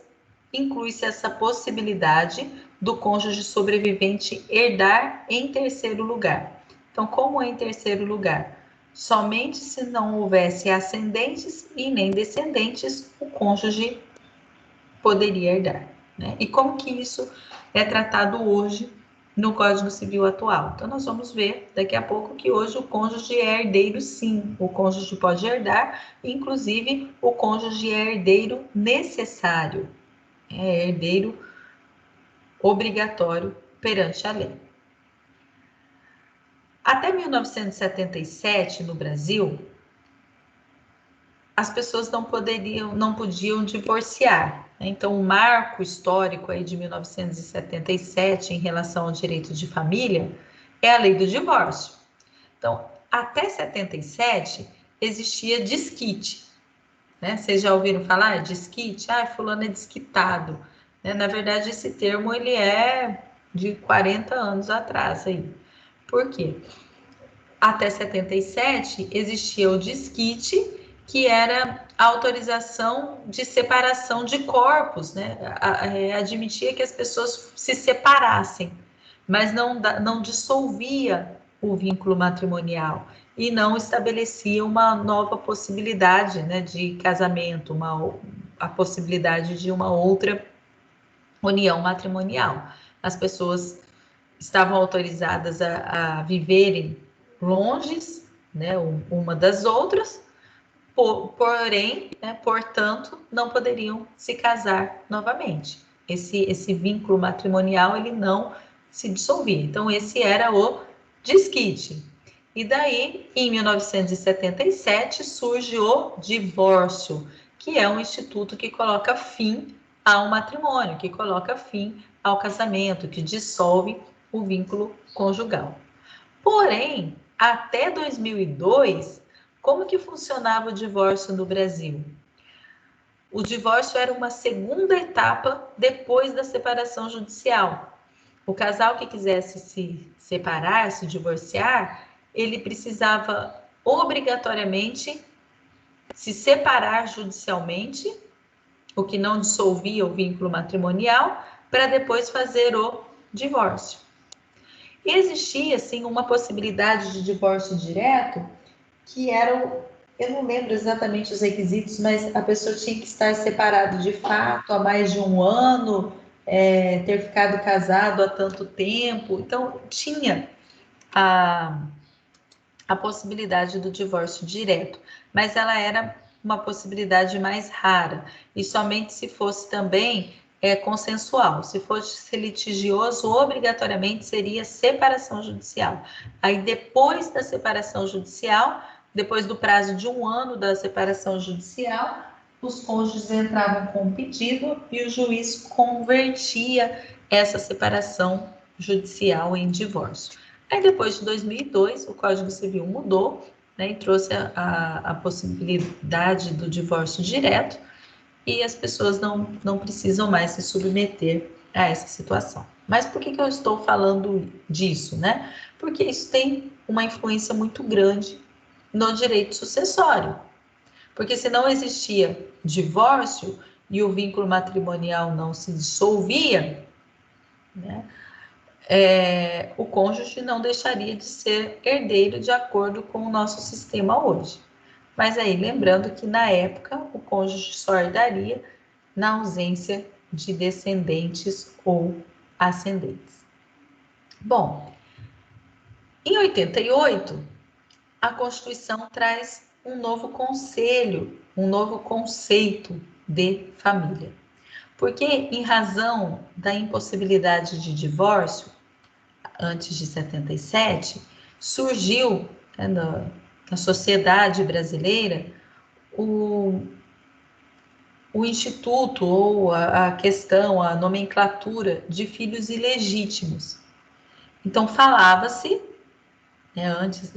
inclui-se essa possibilidade do cônjuge sobrevivente herdar em terceiro lugar. Então, como em terceiro lugar? Somente se não houvesse ascendentes e nem descendentes, o cônjuge poderia herdar, né? E como que isso é tratado hoje no Código Civil atual? Então, nós vamos ver daqui a pouco que hoje o cônjuge é herdeiro, sim. O cônjuge pode herdar, inclusive o cônjuge é herdeiro necessário, é herdeiro obrigatório perante a lei. Até 1977, no Brasil, as pessoas não podiam divorciar. Então, o marco histórico aí de 1977 em relação ao direito de família é a lei do divórcio. Então, até 77 existia desquite, né? Vocês já ouviram falar desquite? Ah, fulano é desquitado, né? Na verdade, esse termo ele é de 40 anos atrás aí. Por quê? até 77, existia o desquite, que era a autorização de separação de corpos, né? Admitia que as pessoas se separassem, mas não dissolvia o vínculo matrimonial e não estabelecia uma nova possibilidade, né, de casamento, a possibilidade de uma outra união matrimonial. As pessoas estavam autorizadas a viverem longe, né, uma das outras, porém, né, portanto, não poderiam se casar novamente. Esse vínculo matrimonial, ele não se dissolvia. Então, esse era o desquite. E daí, em 1977, surge o divórcio, que é um instituto que coloca fim ao matrimônio, que coloca fim ao casamento, que dissolve o vínculo conjugal. Porém, até 2002, como que funcionava o divórcio no Brasil? O divórcio era uma segunda etapa depois da separação judicial. O casal que quisesse se separar, se divorciar, ele precisava obrigatoriamente se separar judicialmente, o que não dissolvia o vínculo matrimonial, para depois fazer o divórcio. Existia, assim, uma possibilidade de divórcio direto, que era, eu não lembro exatamente os requisitos, mas a pessoa tinha que estar separada de fato há mais de um ano, ter ficado casado há tanto tempo. Então, tinha a possibilidade do divórcio direto, mas ela era uma possibilidade mais rara, e somente se fosse também consensual. Se fosse litigioso, obrigatoriamente seria separação judicial. Aí, depois da separação judicial, depois do prazo de um ano da separação judicial, os cônjuges entravam com um pedido e o juiz convertia essa separação judicial em divórcio. Aí, depois de 2002, o Código Civil mudou, né, e trouxe a possibilidade do divórcio direto, e as pessoas não precisam mais se submeter a essa situação. Mas por que eu estou falando disso, né? Porque isso tem uma influência muito grande no direito sucessório. Porque se não existia divórcio e o vínculo matrimonial não se dissolvia, né, o cônjuge não deixaria de ser herdeiro de acordo com o nosso sistema hoje. Mas aí, lembrando que na época o cônjuge só herdaria na ausência de descendentes ou ascendentes. Bom, em 88, a Constituição traz um novo conselho, um novo conceito de família. Porque, em razão da impossibilidade de divórcio, antes de 77, surgiu, né, na sociedade brasileira o instituto ou a questão, a nomenclatura de filhos ilegítimos. Então, falava-se, né, antes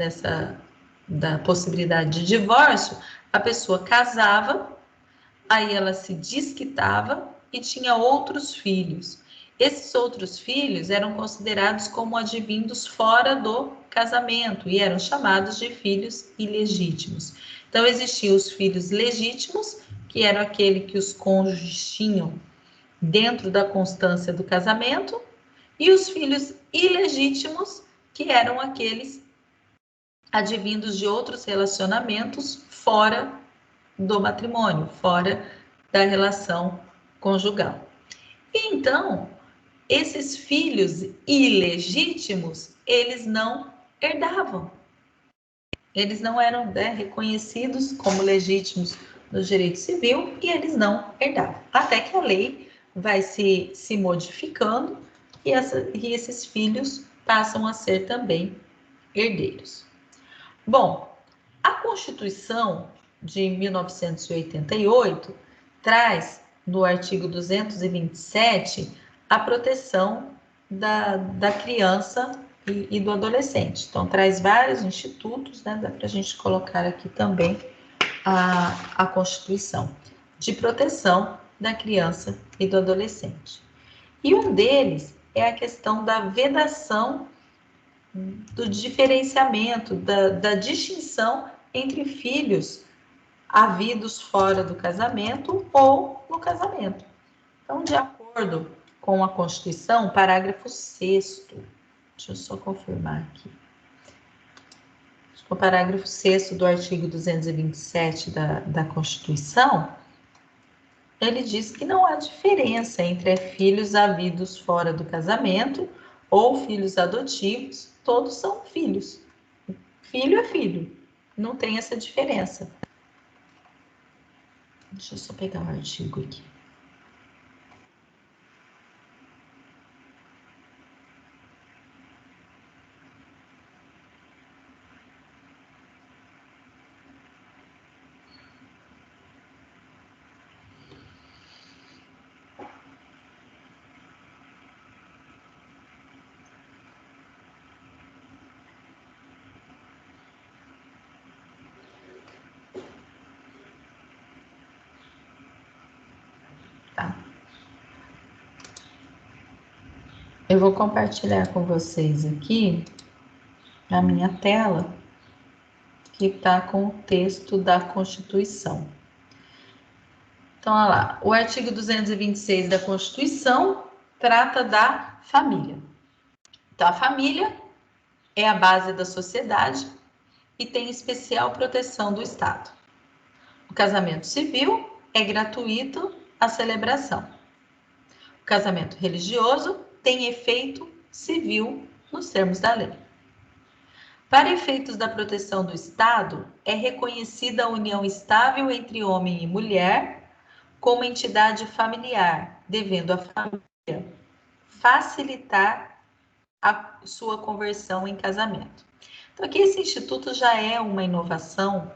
da possibilidade de divórcio, a pessoa casava, aí ela se desquitava e tinha outros filhos. Esses outros filhos eram considerados como advindos fora do casamento e eram chamados de filhos ilegítimos. Então, existiam os filhos legítimos, que eram aquele que os cônjuges tinham dentro da constância do casamento, e os filhos ilegítimos, que eram aqueles advindos de outros relacionamentos fora do matrimônio, fora da relação conjugal. E então, esses filhos ilegítimos, eles não herdavam. Eles não eram, né, reconhecidos como legítimos no direito civil e eles não herdavam. Até que a lei vai se modificando e esses filhos passam a ser também herdeiros. Bom, a Constituição de 1988 traz, no artigo 227, a proteção da criança e do adolescente. Então, traz vários institutos, né? Dá para a gente colocar aqui também a Constituição de proteção da criança e do adolescente. E um deles é a questão da vedação do diferenciamento, da distinção entre filhos havidos fora do casamento ou no casamento. Então, de acordo com a Constituição, parágrafo 6º, deixa eu só confirmar aqui. O parágrafo 6º do artigo 227 da Constituição, ele diz que não há diferença entre filhos havidos fora do casamento ou filhos adotivos, todos são filhos. Filho é filho, não tem essa diferença. Deixa eu só pegar o artigo aqui. Eu vou compartilhar com vocês aqui a minha tela, que está com o texto da Constituição. Então, olha lá, o artigo 226 da Constituição trata da família. Então, a família é a base da sociedade e tem especial proteção do Estado. O casamento civil é gratuito a celebração. O casamento religioso tem efeito civil nos termos da lei. Para efeitos da proteção do Estado, é reconhecida a união estável entre homem e mulher como entidade familiar, devendo a família facilitar a sua conversão em casamento. Então, aqui esse instituto já é uma inovação,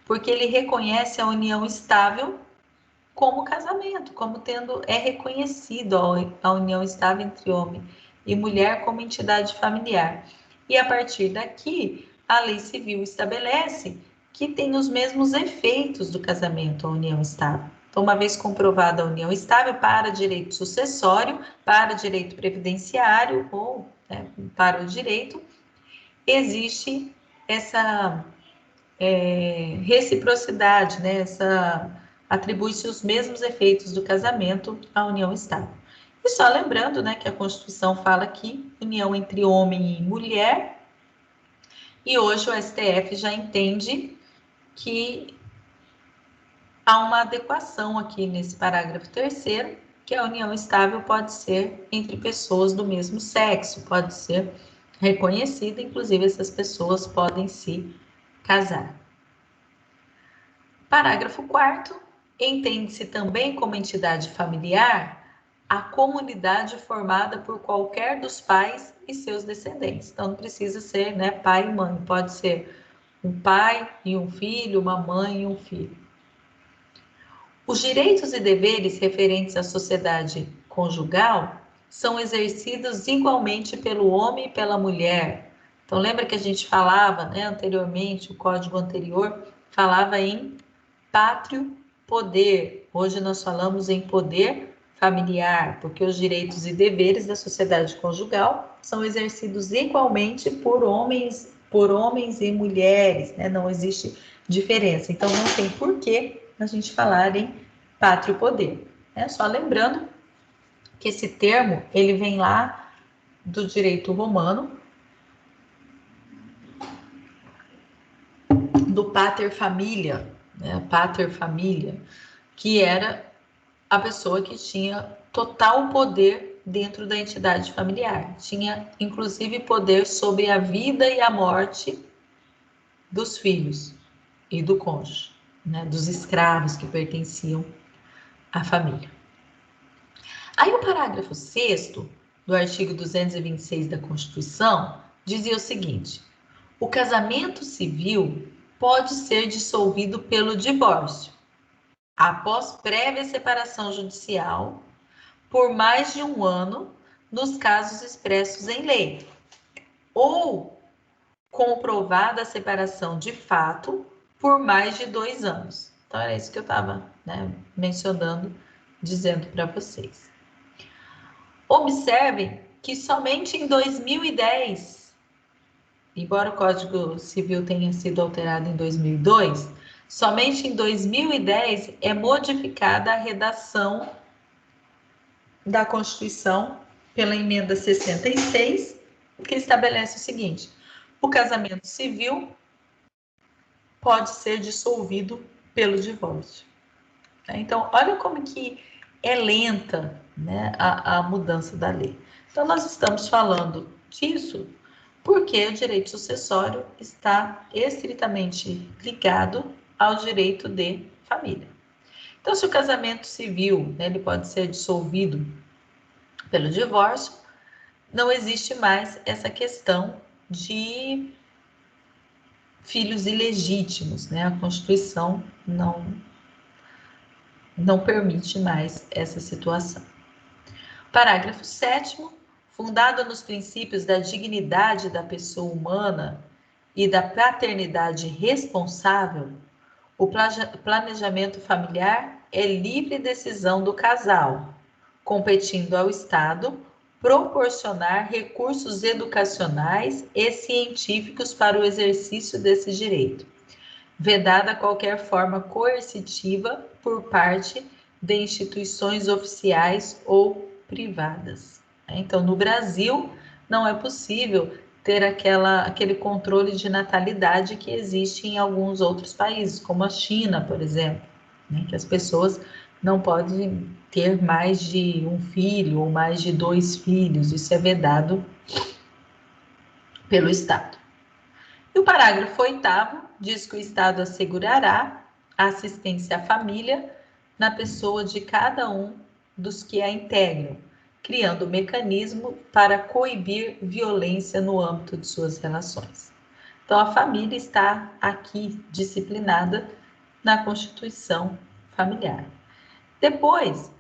porque ele reconhece a união estável como casamento, como é reconhecido a união estável entre homem e mulher como entidade familiar. E a partir daqui, a lei civil estabelece que tem os mesmos efeitos do casamento, a união estável. Então, uma vez comprovada a união estável para direito sucessório, para direito previdenciário ou para o direito, existe essa reciprocidade, atribui-se os mesmos efeitos do casamento à união estável. E só lembrando, que a Constituição fala aqui, união entre homem e mulher, e hoje o STF já entende que há uma adequação aqui nesse parágrafo 3º, que a união estável pode ser entre pessoas do mesmo sexo, pode ser reconhecida, inclusive essas pessoas podem se casar. Parágrafo 4º, entende-se também como entidade familiar a comunidade formada por qualquer dos pais e seus descendentes. Então, não precisa ser pai e mãe, pode ser um pai e um filho, uma mãe e um filho. Os direitos e deveres referentes à sociedade conjugal são exercidos igualmente pelo homem e pela mulher. Então, lembra que a gente falava, anteriormente, o código anterior falava em pátrio poder. Hoje nós falamos em poder familiar, porque os direitos e deveres da sociedade conjugal são exercidos igualmente por homens e mulheres, Não existe diferença. Então, não tem porquê a gente falar em pátrio poder. Só lembrando que esse termo, ele vem lá do direito romano, do pater familia, pater familia, que era a pessoa que tinha total poder dentro da entidade familiar. Tinha, inclusive, poder sobre a vida e a morte dos filhos e do cônjuge, dos escravos que pertenciam à família. Aí o parágrafo 6º do artigo 226 da Constituição dizia o seguinte: o casamento civil pode ser dissolvido pelo divórcio, após prévia separação judicial, por mais de 1 ano, nos casos expressos em lei, ou comprovada a separação de fato por mais de 2 anos. Então, era isso que eu estava mencionando, dizendo para vocês. Observem que somente em 2010 embora o Código Civil tenha sido alterado em 2002, somente em 2010 é modificada a redação da Constituição pela emenda 66, que estabelece o seguinte: o casamento civil pode ser dissolvido pelo divórcio. Então, olha como que é lenta, né, a mudança da lei. Então, nós estamos falando disso porque o direito sucessório está estritamente ligado ao direito de família. Então, se o casamento civil, né, ele pode ser dissolvido pelo divórcio, não existe mais essa questão de filhos ilegítimos, né? A Constituição não permite mais essa situação. Parágrafo 7º, fundado nos princípios da dignidade da pessoa humana e da paternidade responsável, o planejamento familiar é livre decisão do casal, competindo ao Estado proporcionar recursos educacionais e científicos para o exercício desse direito, vedada qualquer forma coercitiva por parte de instituições oficiais ou privadas. Então, no Brasil, não é possível ter aquele controle de natalidade que existe em alguns outros países, como a China, por exemplo, né, que as pessoas não podem ter mais de um filho ou mais de 2 filhos, isso é vedado pelo Estado. E o parágrafo 8º diz que o Estado assegurará a assistência à família na pessoa de cada um dos que a integram, criando mecanismo para coibir violência no âmbito de suas relações. Então, a família está aqui disciplinada na Constituição familiar. Depois,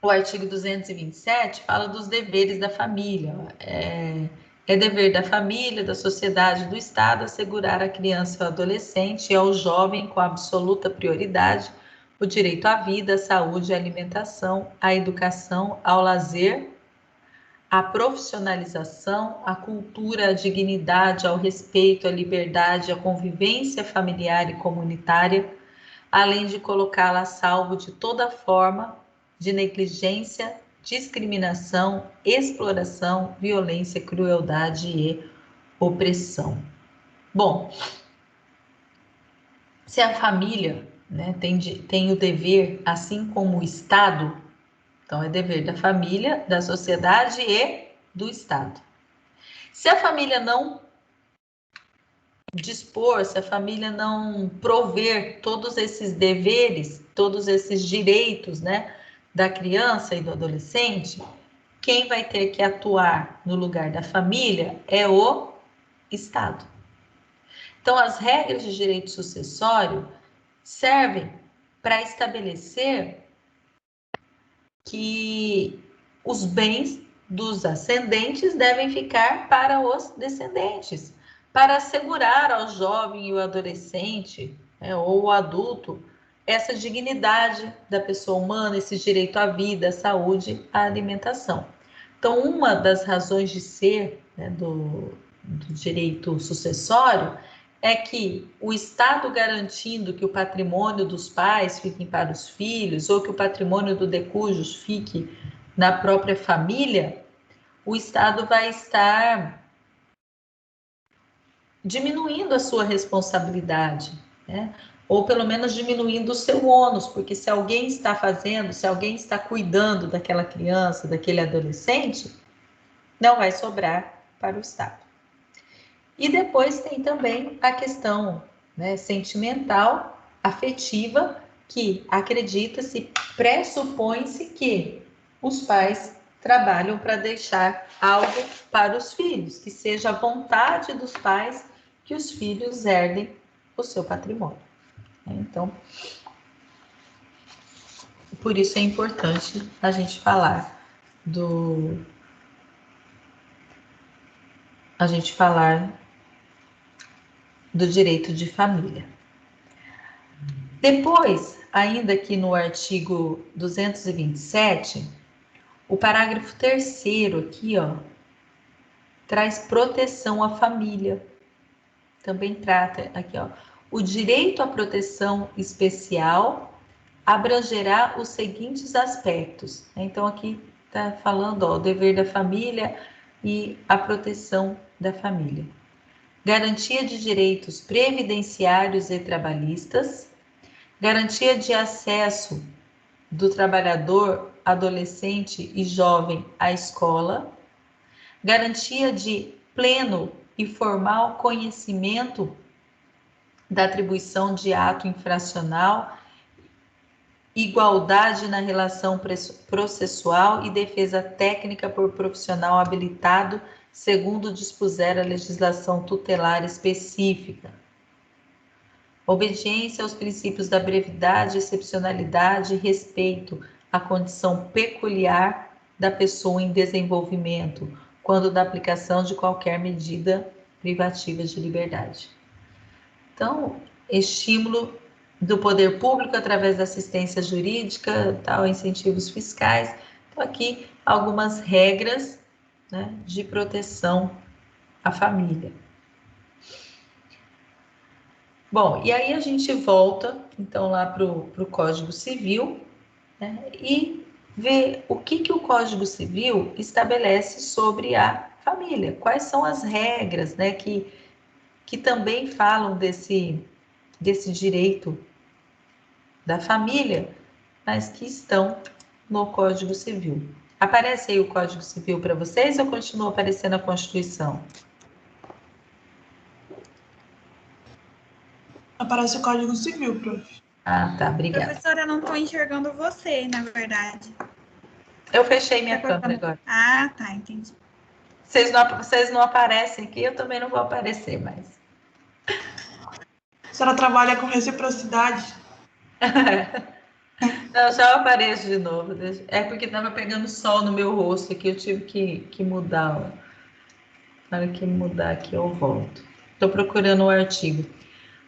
o artigo 227 fala dos deveres da família. É dever da família, da sociedade, do Estado assegurar à criança e ao adolescente e ao jovem com absoluta prioridade o direito à vida, à saúde, à alimentação, à educação, ao lazer, à profissionalização, à cultura, à dignidade, ao respeito, à liberdade, à convivência familiar e comunitária, além de colocá-la a salvo de toda forma de negligência, discriminação, exploração, violência, crueldade e opressão. Bom, se a família, né, tem o dever, assim como o Estado, então é dever da família, da sociedade e do Estado. Se a família não dispor, se a família não prover todos esses deveres, todos esses direitos, né, da criança e do adolescente, quem vai ter que atuar no lugar da família é o Estado. Então, as regras de direito sucessório servem para estabelecer que os bens dos ascendentes devem ficar para os descendentes, para assegurar ao jovem e o adolescente, né, ou o adulto, essa dignidade da pessoa humana, esse direito à vida, à saúde, à alimentação. Então, uma das razões de ser, né, do direito sucessório é que o Estado garantindo que o patrimônio dos pais fique para os filhos, ou que o patrimônio do decujus fique na própria família, o Estado vai estar diminuindo a sua responsabilidade, né? Ou pelo menos diminuindo o seu ônus, porque se alguém está fazendo, se alguém está cuidando daquela criança, daquele adolescente, não vai sobrar para o Estado. E depois tem também a questão, né, sentimental, afetiva, que acredita-se, pressupõe-se que os pais trabalham para deixar algo para os filhos, que seja a vontade dos pais que os filhos herdem o seu patrimônio. Então, por isso é importante a gente falar do direito de família. Depois, ainda aqui no artigo 227, o parágrafo 3º aqui, ó, traz proteção à família. Também trata aqui, ó, o direito à proteção especial abrangerá os seguintes aspectos. Então, aqui está falando, ó, o dever da família e a proteção da família. Garantia de direitos previdenciários e trabalhistas, garantia de acesso do trabalhador, adolescente e jovem à escola, garantia de pleno e formal conhecimento da atribuição de ato infracional, igualdade na relação processual e defesa técnica por profissional habilitado, segundo dispuser a legislação tutelar específica. Obediência aos princípios da brevidade, excepcionalidade e respeito à condição peculiar da pessoa em desenvolvimento, quando da aplicação de qualquer medida privativa de liberdade. Então, estímulo do poder público através da assistência jurídica, tal, incentivos fiscais. Então, aqui algumas regras, né, de proteção à família. Bom, e aí a gente volta, então, lá para o Código Civil, né, e vê o que o Código Civil estabelece sobre a família, quais são as regras, né, que também falam desse direito da família, mas que estão no Código Civil. Aparece aí o Código Civil para vocês ou continua aparecendo a Constituição?
Aparece o Código Civil, prof.
Ah, tá, obrigada.
Professora, eu não estou enxergando você, na verdade.
Eu fechei minha câmera agora.
Ah, tá, entendi.
Vocês não aparecem aqui, eu também não vou aparecer mais.
A senhora trabalha com reciprocidade?
Não, já apareço de novo. É porque estava pegando sol no meu rosto aqui, eu tive que mudar. Ó. Na hora que mudar aqui, eu volto. Estou procurando o artigo.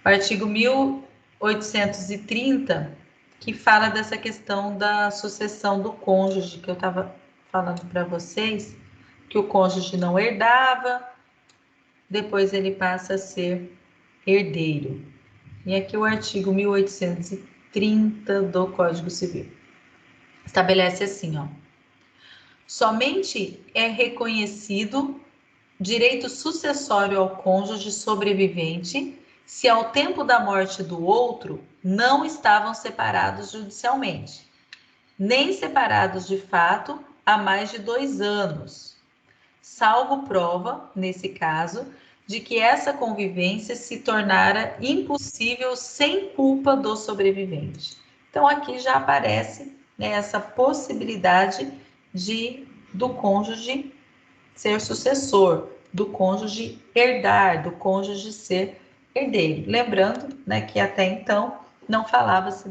O artigo 1830, que fala dessa questão da sucessão do cônjuge, que eu estava falando para vocês, que o cônjuge não herdava, depois ele passa a ser herdeiro. E aqui o artigo 1830 do Código Civil estabelece assim, ó. Somente é reconhecido direito sucessório ao cônjuge sobrevivente se ao tempo da morte do outro não estavam separados judicialmente, nem separados de fato há mais de 2 anos, salvo prova, nesse caso, de que essa convivência se tornara impossível sem culpa do sobrevivente. Então, aqui já aparece, né, essa possibilidade do cônjuge ser sucessor, do cônjuge herdar, do cônjuge ser herdeiro. Lembrando, né, que até então não falava-se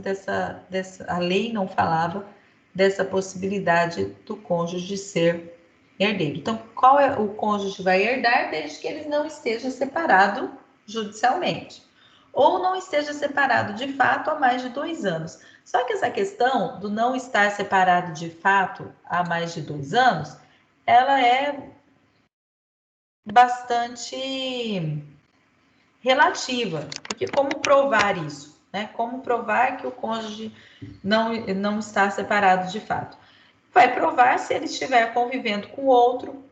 a lei não falava dessa possibilidade do cônjuge ser herdeiro. Então, qual é o cônjuge vai herdar desde que ele não esteja separado judicialmente ou não esteja separado de fato há mais de 2 anos. Só que essa questão do não estar separado de fato há mais de 2 anos, ela é bastante relativa, porque como provar isso, né? Como provar que o cônjuge não está separado de fato? Vai provar se ele estiver convivendo com o outro,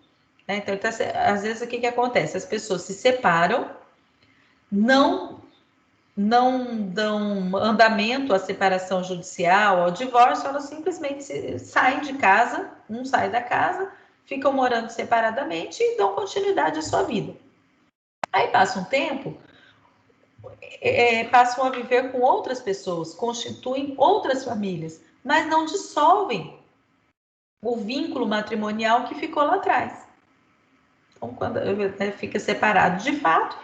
né? Então, às vezes, o que acontece? As pessoas se separam, não dão andamento à separação judicial, ao divórcio, elas simplesmente saem de casa, um sai da casa, ficam morando separadamente e dão continuidade à sua vida. Aí passa um tempo, passam a viver com outras pessoas, constituem outras famílias, mas não dissolvem o vínculo matrimonial que ficou lá atrás. Então, quando fica separado de fato,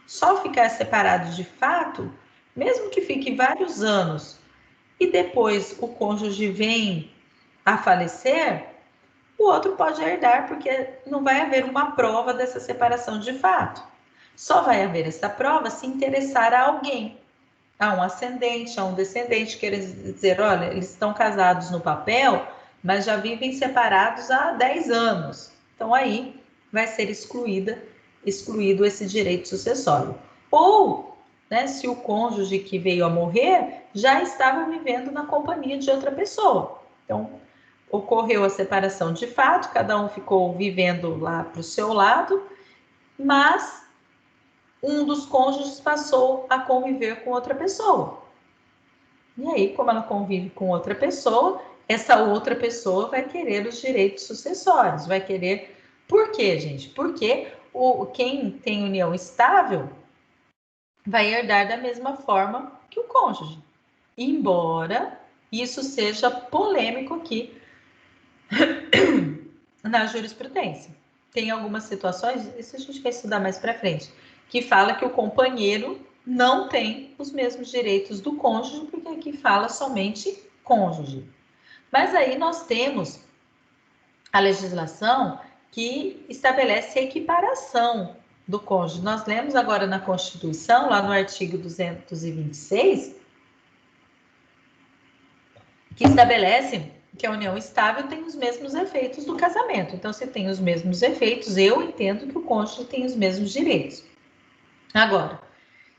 só ficar separado de fato, mesmo que fique vários anos, e depois o cônjuge vem a falecer, o outro pode herdar, porque não vai haver uma prova dessa separação de fato. Só vai haver essa prova se interessar a alguém, a um ascendente, a um descendente, quer dizer, olha, eles estão casados no papel, mas já vivem separados há 10 anos. Então, aí vai ser excluído esse direito sucessório. Ou, né, se o cônjuge que veio a morrer já estava vivendo na companhia de outra pessoa. Então, ocorreu a separação de fato, cada um ficou vivendo lá para o seu lado, mas um dos cônjuges passou a conviver com outra pessoa. E aí, como ela convive com outra pessoa, essa outra pessoa vai querer os direitos sucessórios, vai querer... Por quê, gente? Porque quem tem união estável vai herdar da mesma forma que o cônjuge. Embora isso seja polêmico aqui na jurisprudência. Tem algumas situações, isso a gente vai estudar mais para frente, que fala que o companheiro não tem os mesmos direitos do cônjuge, porque aqui fala somente cônjuge. Mas aí nós temos a legislação que estabelece a equiparação do cônjuge. Nós lemos agora na Constituição, lá no artigo 226, que estabelece que a união estável tem os mesmos efeitos do casamento. Então, se tem os mesmos efeitos, eu entendo que o cônjuge tem os mesmos direitos. Agora,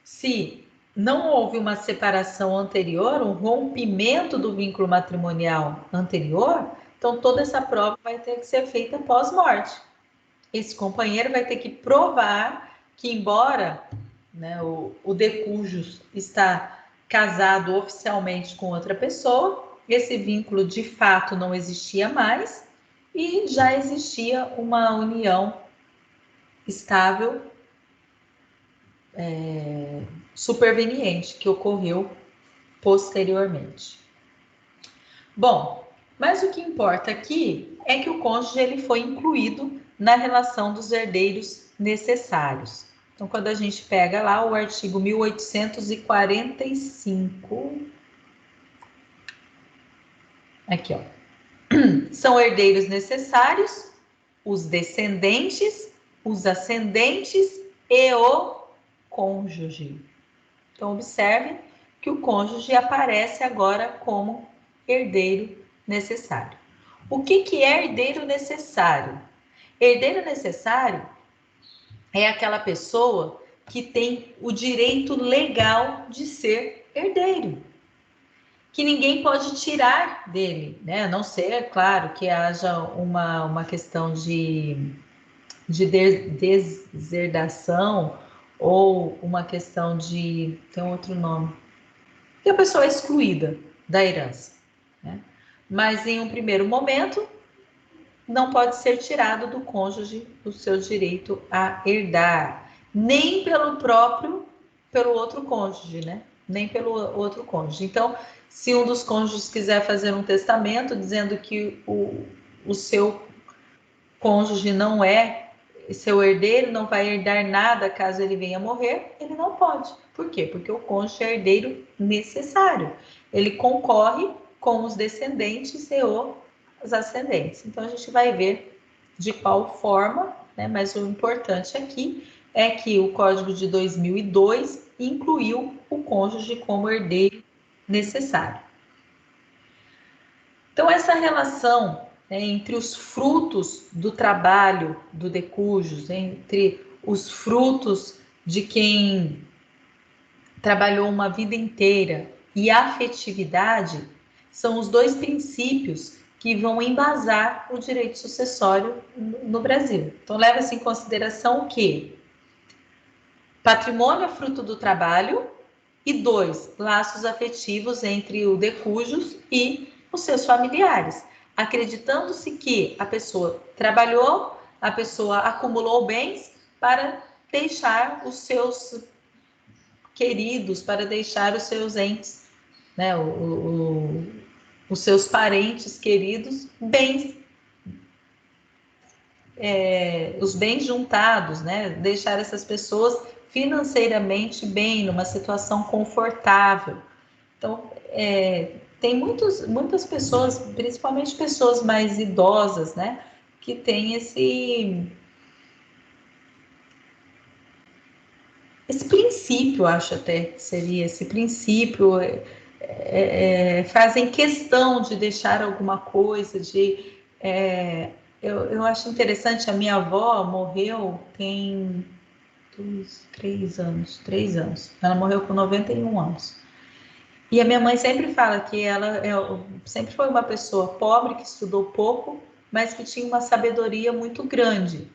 se não houve uma separação anterior, um rompimento do vínculo matrimonial anterior, então toda essa prova vai ter que ser feita pós-morte. Esse companheiro vai ter que provar que, embora, né, o decujus está casado oficialmente com outra pessoa, esse vínculo de fato não existia mais e já existia uma união estável superveniente que ocorreu posteriormente. Bom, mas o que importa aqui é que o cônjuge ele foi incluído na relação dos herdeiros necessários. Então, quando a gente pega lá o artigo 1845, aqui, ó, são herdeiros necessários os descendentes, os ascendentes e o cônjuge. Então, observe que o cônjuge aparece agora como herdeiro necessário. O que é herdeiro necessário? Herdeiro necessário é aquela pessoa que tem o direito legal de ser herdeiro, que ninguém pode tirar dele, né? A não ser, claro, que haja uma questão de deserdação ou uma questão de... tem outro nome. Que a pessoa é excluída da herança, né? Mas em um primeiro momento, não pode ser tirado do cônjuge o seu direito a herdar, nem pelo outro cônjuge, né? Nem pelo outro cônjuge. Então, se um dos cônjuges quiser fazer um testamento dizendo que o seu cônjuge não é seu herdeiro, não vai herdar nada caso ele venha a morrer, ele não pode. Por quê? Porque o cônjuge é herdeiro necessário. Ele concorre com os descendentes e os ascendentes. Então, a gente vai ver de qual forma, né? Mas o importante aqui é que o Código de 2002 incluiu o cônjuge como herdeiro necessário. Então, essa relação, né, entre os frutos do trabalho do decujus, entre os frutos de quem trabalhou uma vida inteira e a afetividade, são os dois princípios que vão embasar o direito sucessório no Brasil. Então, leva-se em consideração o quê? Patrimônio é fruto do trabalho e 2, laços afetivos entre o decujus e os seus familiares, acreditando-se que a pessoa trabalhou, a pessoa acumulou bens para deixar os seus queridos, para deixar os seus entes, né, os seus parentes queridos, bens, os bens juntados, né, deixar essas pessoas financeiramente bem, numa situação confortável. Então, tem muitas pessoas, principalmente pessoas mais idosas, né, que têm esse princípio, acho até que seria esse princípio, fazem questão de deixar alguma coisa, de eu acho interessante, a minha avó morreu tem 3 anos. Ela morreu com 91 anos. E a minha mãe sempre fala que ela sempre foi uma pessoa pobre, que estudou pouco, mas que tinha uma sabedoria muito grande.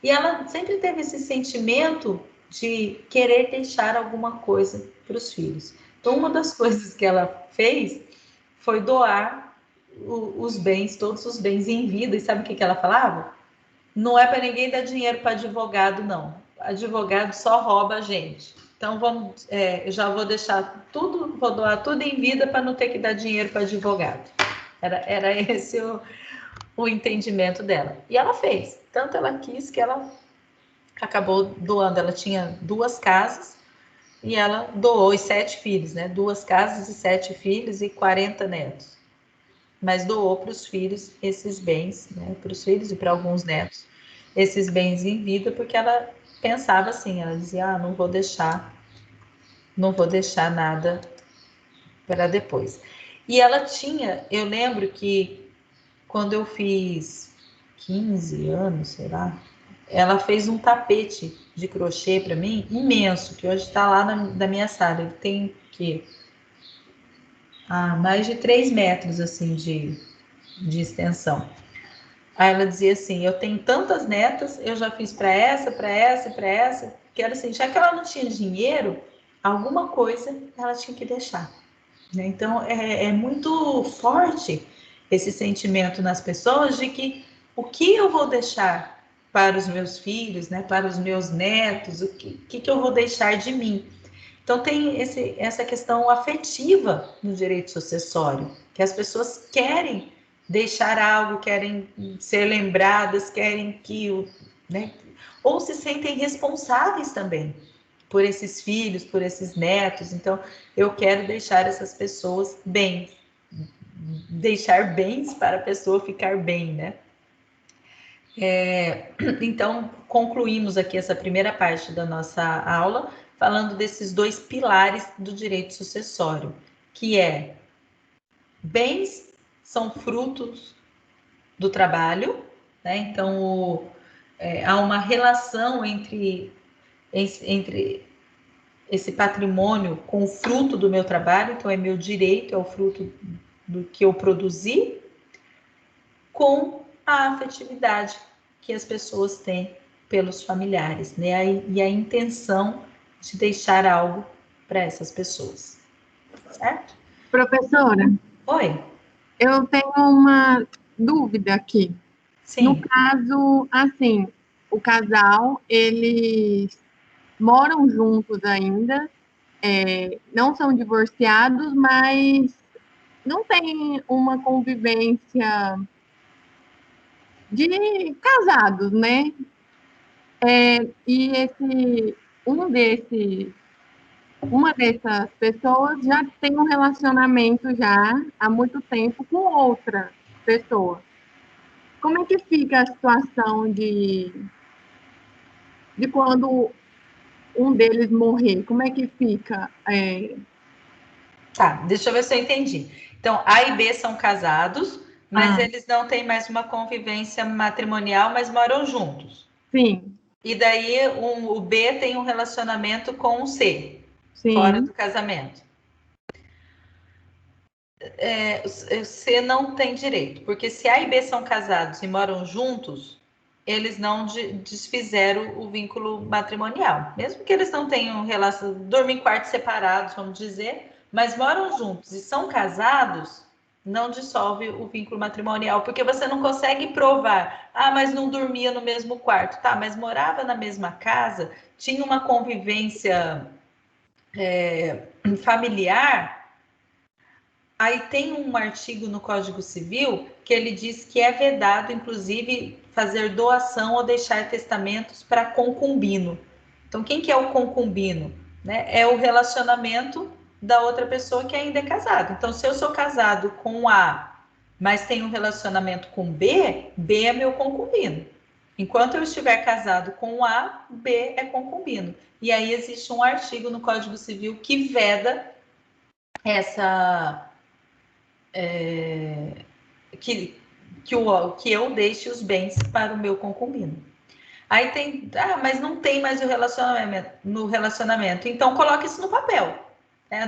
E ela sempre teve esse sentimento de querer deixar alguma coisa para os filhos. Então, uma das coisas que ela fez foi doar os bens, todos os bens em vida. E sabe o que ela falava? Não é para ninguém dar dinheiro para advogado, não. Advogado só rouba a gente. Então, eu já vou deixar tudo, vou doar tudo em vida para não ter que dar dinheiro para advogado. Era esse o entendimento dela. E ela fez. Tanto ela quis que ela acabou doando. Ela tinha 2 casas e ela doou, e 7 filhos, né? 2 casas e 7 filhos e 40 netos. Mas doou para os filhos esses bens, né? Para os filhos e para alguns netos, esses bens em vida, porque ela pensava assim, ela dizia, não vou deixar nada para depois. E ela tinha, eu lembro que quando eu fiz 15 anos, sei lá, ela fez um tapete de crochê para mim, imenso, que hoje está lá na minha sala. Ele tem que mais de 3 metros assim de extensão. Aí ela dizia assim, eu tenho tantas netas, eu já fiz para essa, para essa, para essa, que era assim, já que ela não tinha dinheiro, alguma coisa ela tinha que deixar. Né? Então, é muito forte esse sentimento nas pessoas de que o que eu vou deixar para os meus filhos, né, para os meus netos, o que eu vou deixar de mim. Então, tem essa questão afetiva no direito sucessório, que as pessoas querem deixar algo, querem ser lembradas, querem que, né, ou se sentem responsáveis também por esses filhos, por esses netos. Então, eu quero deixar essas pessoas bem, deixar bens para a pessoa ficar bem, né? Então, concluímos aqui essa primeira parte da nossa aula, falando desses 2 pilares do direito sucessório, que é bens são frutos do trabalho, né? Então, há uma relação entre esse patrimônio com o fruto do meu trabalho, então é meu direito, é o fruto do que eu produzi, com a afetividade que as pessoas têm pelos familiares, né? E a intenção de deixar algo para essas pessoas, certo?
Professora,
Oi?
eu tenho uma dúvida aqui. No
Sim.
caso, assim, o casal, eles moram juntos ainda, não são divorciados, mas não tem uma convivência de casados, né? E uma dessas pessoas já tem um relacionamento já há muito tempo com outra pessoa. Como é que fica a situação de quando um deles morrer? Como é que fica?
Tá, deixa eu ver se eu entendi. Então, A e B são casados, mas
Ah,
eles não têm mais uma convivência matrimonial, mas moram juntos.
sim,
E daí o B tem um relacionamento com o C, fora
sim.
do casamento. O C não tem direito, porque se A e B são casados e moram juntos, eles não desfizeram o vínculo matrimonial. Mesmo que eles não tenham relação, dormem em quartos separados, vamos dizer, mas moram juntos e são casados, não dissolve o vínculo matrimonial, porque você não consegue provar, mas não dormia no mesmo quarto, tá, mas morava na mesma casa, tinha uma convivência familiar. Aí tem um artigo no Código Civil que ele diz que é vedado, inclusive, fazer doação ou deixar testamentos para concubino. Então, quem que é o concubino? Né? É o relacionamento da outra pessoa que ainda é casado. Então, se eu sou casado com A, mas tenho um relacionamento com B, B é meu concubino. Enquanto eu estiver casado com A, B é concubino. E aí existe um artigo no Código Civil que veda essa que que eu deixe os bens para o meu concubino. Aí tem, mas não tem mais o relacionamento. Então coloque isso no papel.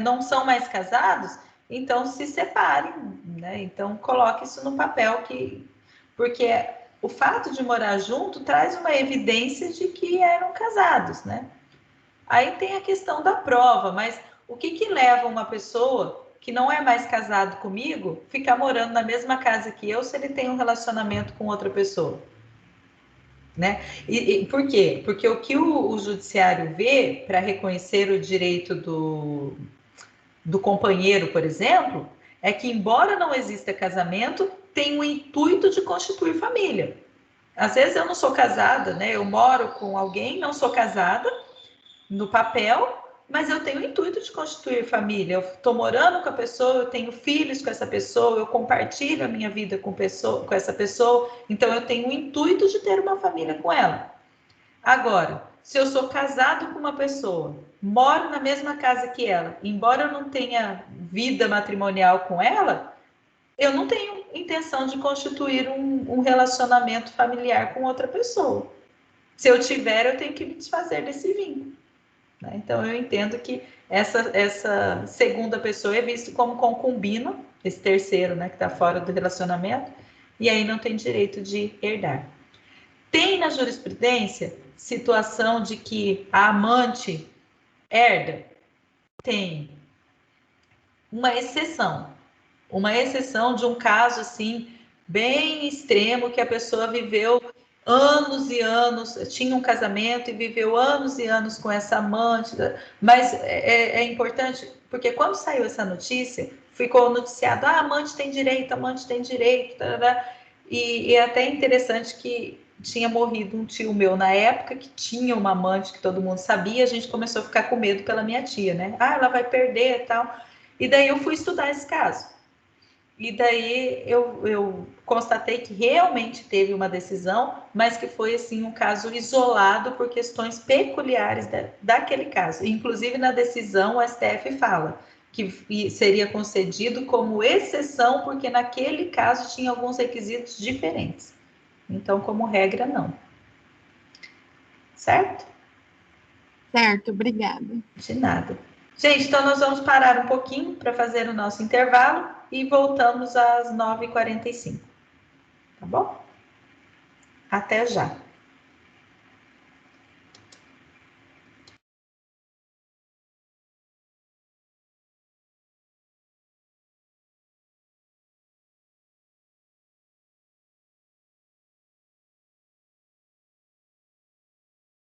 Não são mais casados, então se separem, né? Então coloque isso no papel, porque o fato de morar junto traz uma evidência de que eram casados, né? Aí tem a questão da prova, mas o que leva uma pessoa que não é mais casado comigo ficar morando na mesma casa que eu se ele tem um relacionamento com outra pessoa? Né? E por quê? Porque o que o judiciário vê para reconhecer o direito do companheiro, por exemplo, é que, embora não exista casamento, tem o intuito de constituir família. Às vezes eu não sou casada, né? Eu moro com alguém, não sou casada no papel, mas eu tenho o intuito de constituir família. Eu estou morando com a pessoa, eu tenho filhos com essa pessoa, eu compartilho a minha vida com essa pessoa, então eu tenho o intuito de ter uma família com ela. Agora, se eu sou casado com uma pessoa, moro na mesma casa que ela, embora eu não tenha vida matrimonial com ela, eu não tenho intenção de constituir um relacionamento familiar com outra pessoa. Se eu tiver, eu tenho que me desfazer desse vínculo. Então, eu entendo que essa segunda pessoa é vista como concubino, esse terceiro, né, que está fora do relacionamento, e aí não tem direito de herdar. Tem na jurisprudência situação de que a amante herda? Tem. Uma exceção de um caso assim, bem extremo, que a pessoa viveu anos e anos, tinha um casamento e viveu anos e anos com essa amante, mas é importante, porque quando saiu essa notícia, ficou noticiado, amante tem direito, e é até interessante que tinha morrido um tio meu na época, que tinha uma amante que todo mundo sabia, a gente começou a ficar com medo pela minha tia, né? Ela vai perder e tal. E daí eu fui estudar esse caso. E daí eu constatei que realmente teve uma decisão, mas que foi assim um caso isolado por questões peculiares daquele caso. Inclusive na decisão o STF fala que seria concedido como exceção, porque naquele caso tinha alguns requisitos diferentes. Então, como regra, não. Certo?
Certo, obrigada.
De nada. Gente, então nós vamos parar um pouquinho para fazer o nosso intervalo e voltamos às 9h45. Tá bom? Até já.